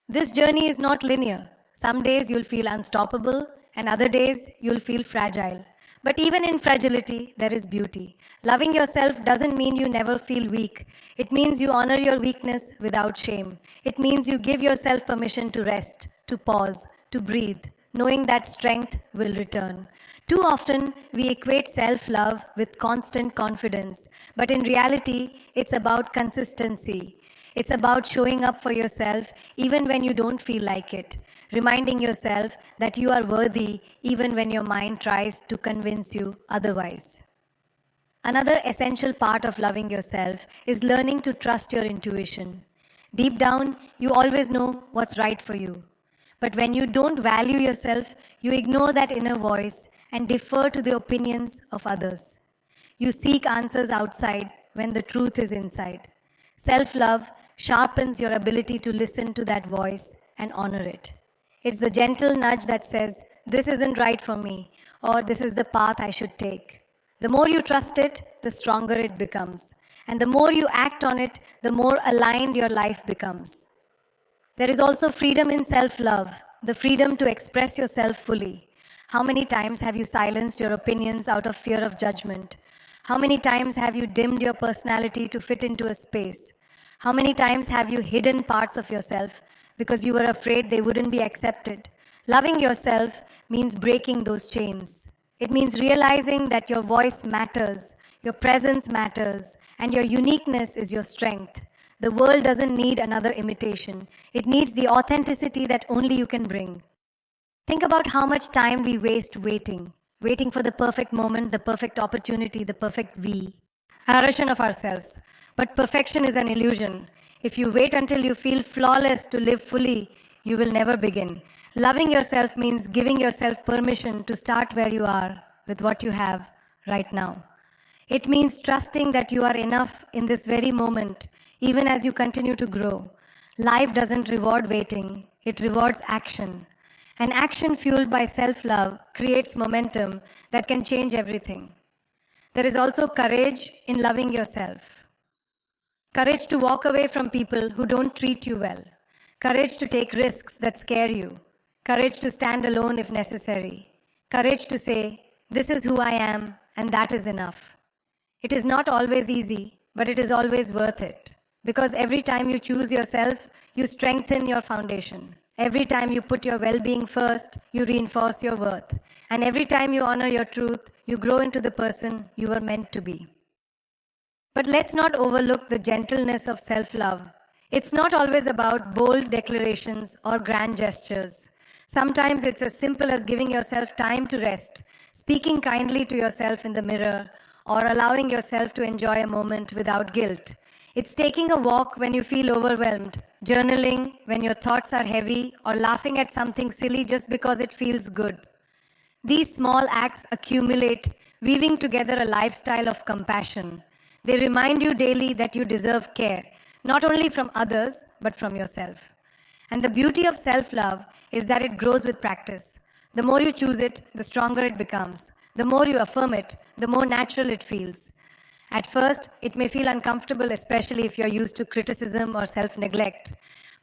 This journey is not linear. Some days you'll feel unstoppable, and other days you'll feel fragile. But even in fragility, there is beauty. Loving yourself doesn't mean you never feel weak. It means you honor your weakness without shame. It means you give yourself permission to rest, to pause, to breathe, knowing that strength will return. Too often, we equate self-love with constant confidence, but in reality, it's about consistency. It's about showing up for yourself even when you don't feel like it, reminding yourself that you are worthy even when your mind tries to convince you otherwise. Another essential part of loving yourself is learning to trust your intuition. Deep down, you always know what's right for you. But when you don't value yourself, you ignore that inner voice and defer to the opinions of others. You seek answers outside when the truth is inside. Self-love sharpens your ability to listen to that voice and honor it. It's the gentle nudge that says, "This isn't right for me," or "This is the path I should take." The more you trust it, the stronger it becomes. And the more you act on it, the more aligned your life becomes. There is also freedom in self-love, the freedom to express yourself fully. How many times have you silenced your opinions out of fear of judgment? How many times have you dimmed your personality to fit into a space? How many times have you hidden parts of yourself because you were afraid they wouldn't be accepted? Loving yourself means breaking those chains. It means realizing that your voice matters, your presence matters, and your uniqueness is your strength. The world doesn't need another imitation. It needs the authenticity that only you can bring. Think about how much time we waste waiting for the perfect moment, the perfect opportunity, the perfect version of ourselves. But perfection is an illusion. If you wait until you feel flawless to live fully, you will never begin. Loving yourself means giving yourself permission to start where you are with what you have right now. It means trusting that you are enough in this very moment, even as you continue to grow. Life doesn't reward waiting, it rewards action. And action fueled by self-love creates momentum that can change everything. There is also courage in loving yourself. Courage to walk away from people who don't treat you well. Courage to take risks that scare you. Courage to stand alone if necessary. Courage to say, "This is who I am, and that is enough." It is not always easy, but it is always worth it. Because every time you choose yourself, you strengthen your foundation. Every time you put your well-being first, you reinforce your worth. And every time you honor your truth, you grow into the person you were meant to be. But let's not overlook the gentleness of self-love. It's not always about bold declarations or grand gestures. Sometimes it's as simple as giving yourself time to rest, speaking kindly to yourself in the mirror, or allowing yourself to enjoy a moment without guilt. It's taking a walk when you feel overwhelmed, journaling when your thoughts are heavy, or laughing at something silly just because it feels good. These small acts accumulate, weaving together a lifestyle of compassion. They remind you daily that you deserve care, not only from others, but from yourself. And the beauty of self-love is that it grows with practice. The more you choose it, the stronger it becomes. The more you affirm it, the more natural it feels. At first, it may feel uncomfortable, especially if you're used to criticism or self-neglect.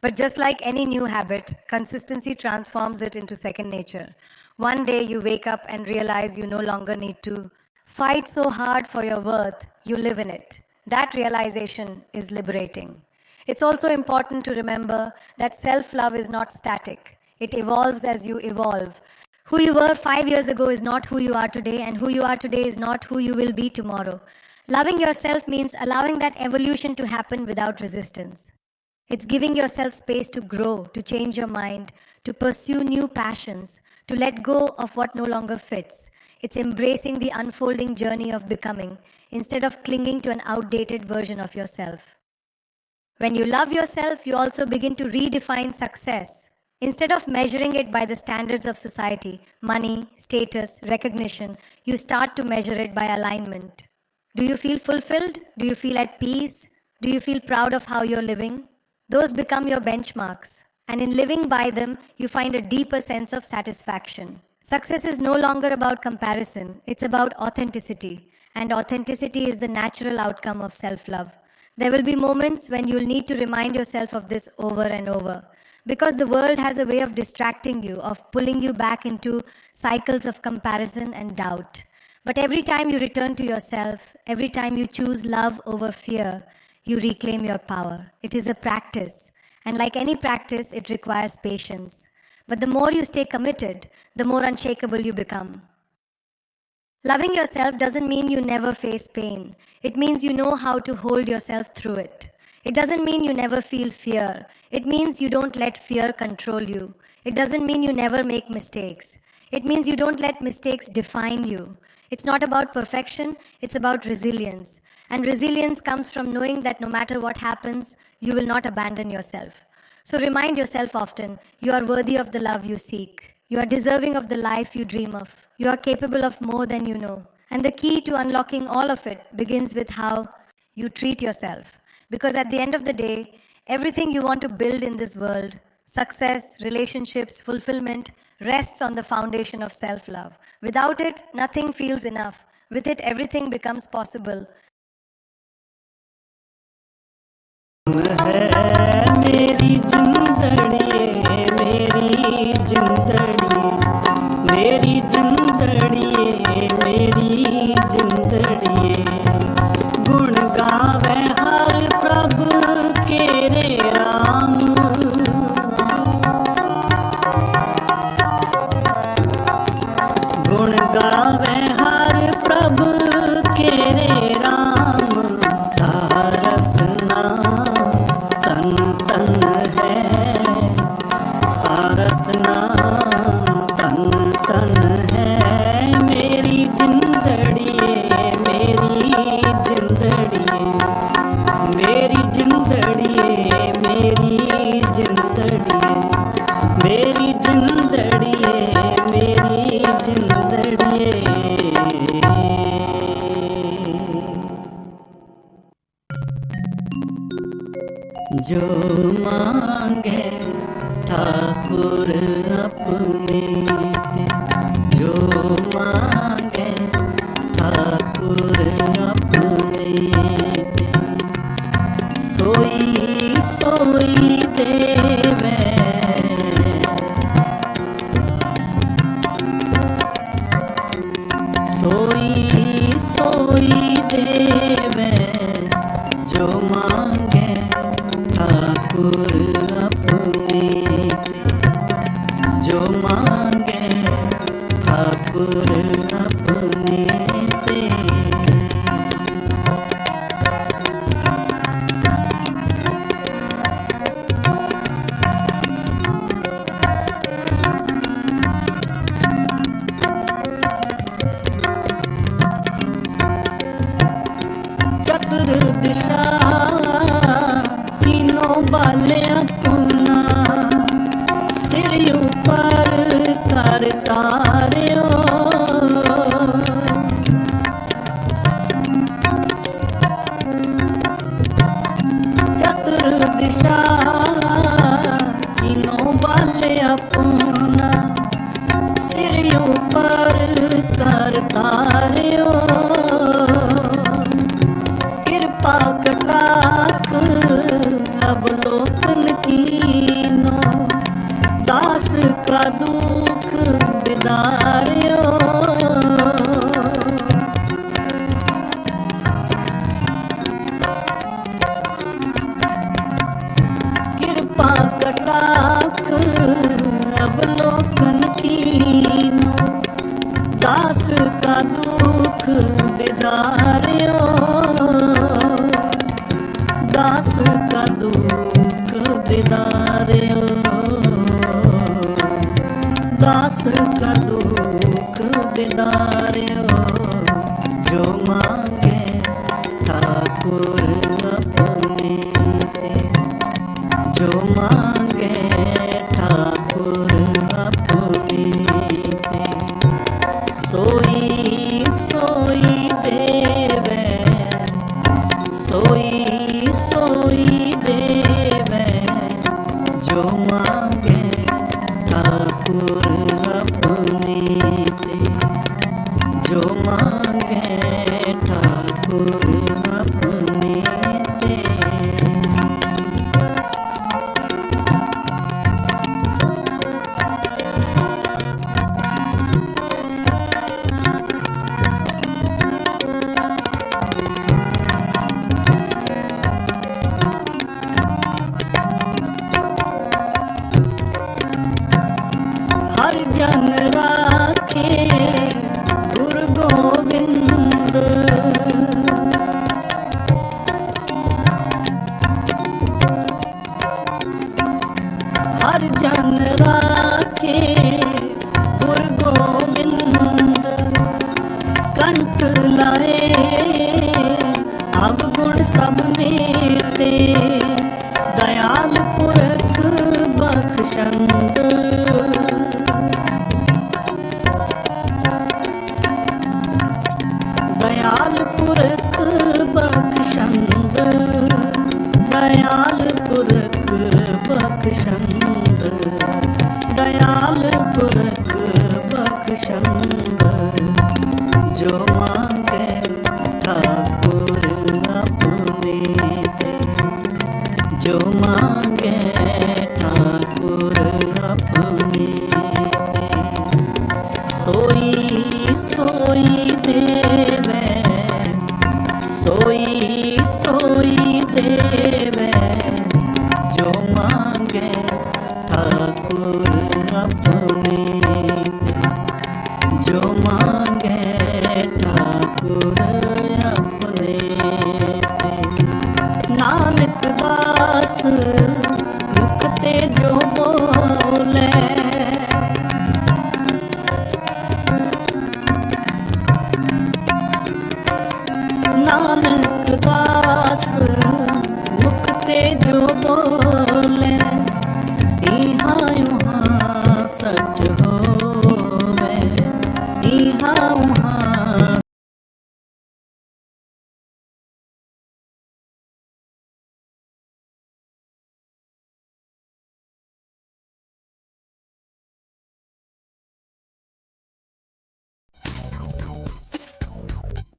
But just like any new habit, consistency transforms it into second nature. One day you wake up and realize you no longer need to fight so hard for your worth, you live in it. That realization is liberating. It's also important to remember that self-love is not static. It evolves as you evolve. Who you were 5 years ago is not who you are today, and who you are today is not who you will be tomorrow. Loving yourself means allowing that evolution to happen without resistance. It's giving yourself space to grow, to change your mind, to pursue new passions, to let go of what no longer fits. It's embracing the unfolding journey of becoming instead of clinging to an outdated version of yourself. When you love yourself, you also begin to redefine success. Instead of measuring it by the standards of society, money, status, recognition, you start to measure it by alignment. Do you feel fulfilled? Do you feel at peace? Do you feel proud of how you're living? Those become your benchmarks. And in living by them, you find a deeper sense of satisfaction. Success is no longer about comparison. It's about authenticity. And authenticity is the natural outcome of self-love. There will be moments when you'll need to remind yourself of this over and over. Because the world has a way of distracting you, of pulling you back into cycles of comparison and doubt. But every time you return to yourself, every time you choose love over fear, you reclaim your power. It is a practice. And like any practice, it requires patience. But the more you stay committed, the more unshakable you become. Loving yourself doesn't mean you never face pain. It means you know how to hold yourself through it. It doesn't mean you never feel fear. It means you don't let fear control you. It doesn't mean you never make mistakes. It means you don't let mistakes define you. It's not about perfection, it's about resilience. And resilience comes from knowing that no matter what happens, you will not abandon yourself. So remind yourself often, you are worthy of the love you seek. You are deserving of the life you dream of. You are capable of more than you know. And the key to unlocking all of it begins with how you treat yourself. Because at the end of the day, everything you want to build in this world, success, relationships, fulfillment, rests on the foundation of self-love. Without it, nothing feels enough. With it, everything becomes possible. मेरी जिंदड़ी मेरी जिंदड़ी मेरी जिंदड़ी मेरी जिंदड़ी गुण गावे हर प्रभु केरे राम गुण गावे हर प्रभु केरे राम सारस नाम तन तन है सारस नाम तन तन है मेरी जिंदड़ी मेरी जिंदड़ी मेरी जिंदड़ी मेरी जिंदड़ी मेरी जिंदड़ी मेरी जिंदड़ी जो मांगे ठाकुर अपने ते जो मांगे ठाकुर अपने ते सोई सोई देवे सोई सोई देवे जो मांगे ठाकुर अपने ते जो मांगे ठाकुर अपने ते चतुर दिशा तीनों बाले अपना सिर ऊपर कर तारियो चतुर दिशा तीनों बाले अपना सिर ऊपर कर तारियो कृपा कटाक अवलोकन कीनो दास का दुख बिदारियो कृपा कटाक अवलोकन कीनो दास का दुख बिदारियो दास का दुख बिदारियो दास का दुख बिदारियो जो मांगे ठाकुर अपने ते जो मांगे ठाकुर अपने ते सोई सोई देवे सोई सोई देवे जो मांगे ठाकुर अपने ते जो मांगे ठाकुर अपने ते सब मेटे दयाल पुरख बख्शंद दयाल पुरख बख्शंद दयाल पुरख बख्शंद दयाल पुरख बख्शंद जो मांगे ठाकुर अपने दे जो मांगे ठाकुर अपने दे सोई सोई देवे सोई सोई देवे जो मांगे ठाकुर अपने दे जो मांगे ठाकुर अपने दे नानक दास मुखते जो बोले नानक दास मुखते जो बोले इहाँ उहाँ सच होवे इहाँ उहाँ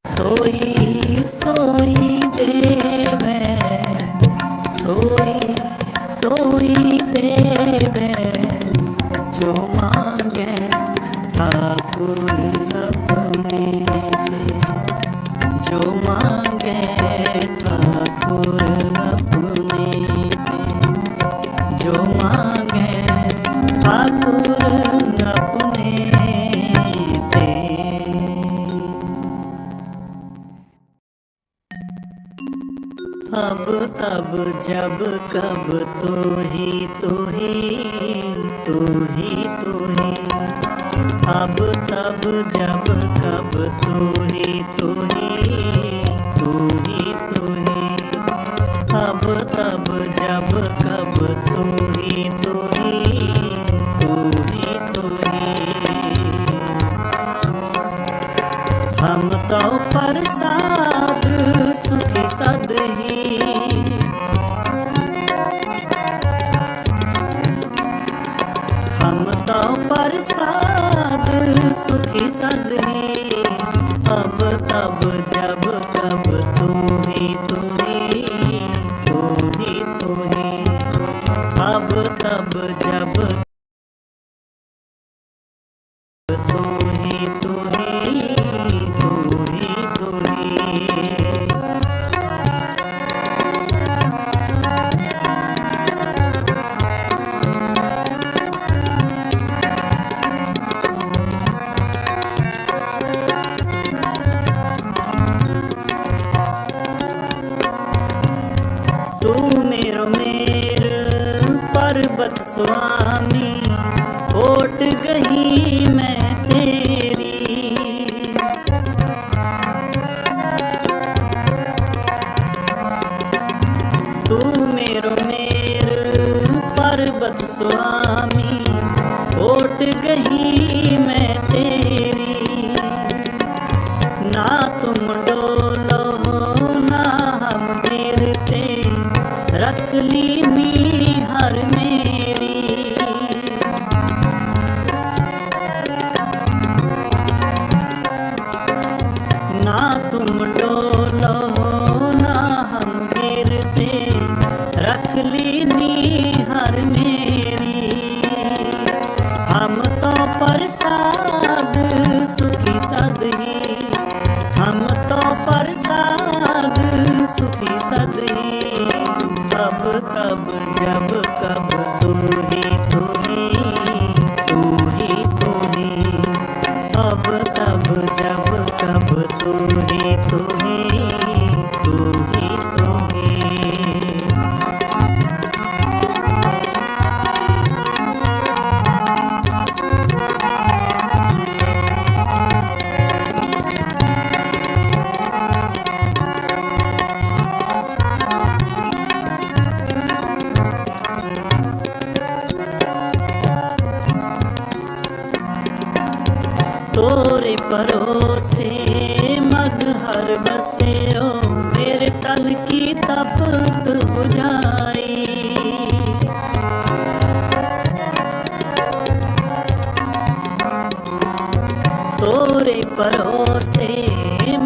सोई सोई देवे सोई सोई देवे जो मांगे ठाकुर अपने दे जो मांगे ठाकुर अपने दे जो मांगे ठाकुर अपने दे अब तब जब कब तू ही तू ही तू ही तू ही अब तब जब कब तू ही तू ही तू ही तू ही अब तब जब कब तू ही तू ही तू ही तू ही हम तो प्रसाद सुखी सद ही हम तो प्रसाद सुखी सद ही अब तब जब कब तू ही तू ही तू ही तू ही अब तब जब तू ही तू ही तू ही तू ही तू मेरो मेर पर्वत स्वामी ओट गही मैं तेरी तू मेरो मेर पर्वत स्वामी ओट गही मैं तेरी ना तुम डोलो ना हम गिरते रख ली हर मेरी ना तुम डोलो ना हम गिरते रख ली हर मेरी हम तो प्रसाद सुखी सद ही हम तो पर परोसे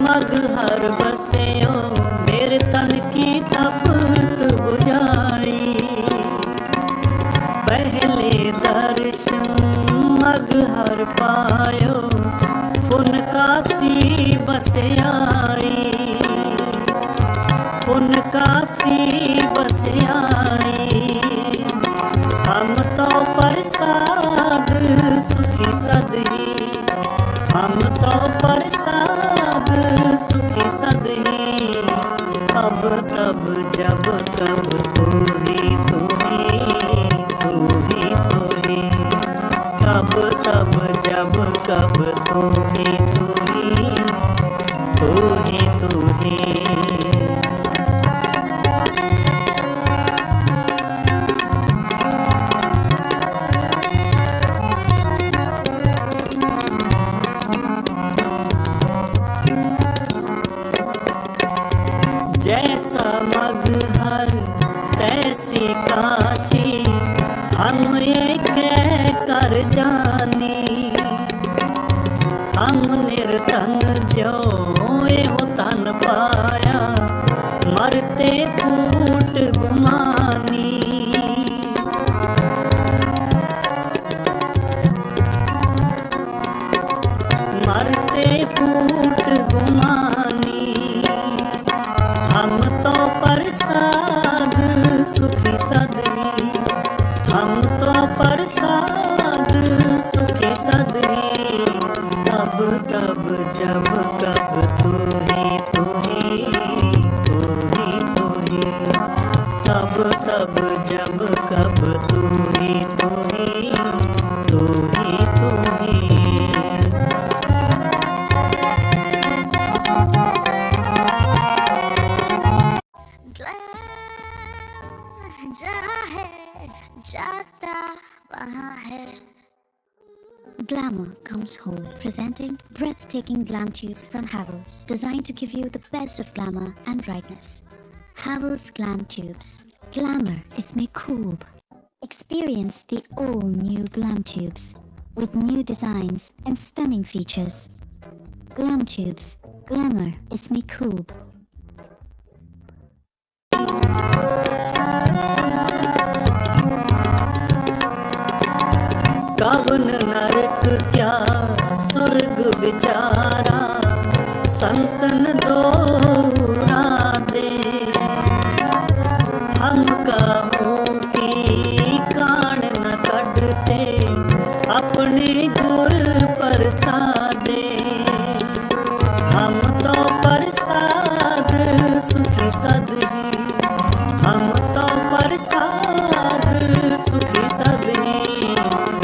मग हर बसियो मेरे तन की तपत बुझाई पहले दर्शन मग हर पायो फुन काशी बसे आई फुन काशी बसे आई हम तो प्रसाद सुखी सदही हम तो प्रसाद सुखी सदही अब तब जब कब तू ही तू ही तू ही तू ही कब तब जब कब तू ही तू ही तू ही तू ही जैसा मगहर तैसी काशी हम ये कह कर जानी हम निर्धन जो हो तन पाया मरते फूट गुमानी मरते फूट गुमानी हम तो प्रसाद सुखी सदरी हम तो प्रसाद सुखी सदरी तब तब जब कब तू ही तू ही तू ही तू ही तब तब जब कब तू ही तू ही तू ही तू ही जहाँ है जाता वहाँ है. Glamour comes home, presenting breathtaking glam tubes from Havells, designed to give you the best of glamour and brightness. Havells Glam Tubes. Glamour is made cool. Experience the all-new Glam Tubes with new designs and stunning features. Glam Tubes. Glamour is made cool. कवन नरक क्या स्वर्ग बिचारा संतन दोहरा दे हम काहों की कान न कढ़ते अपने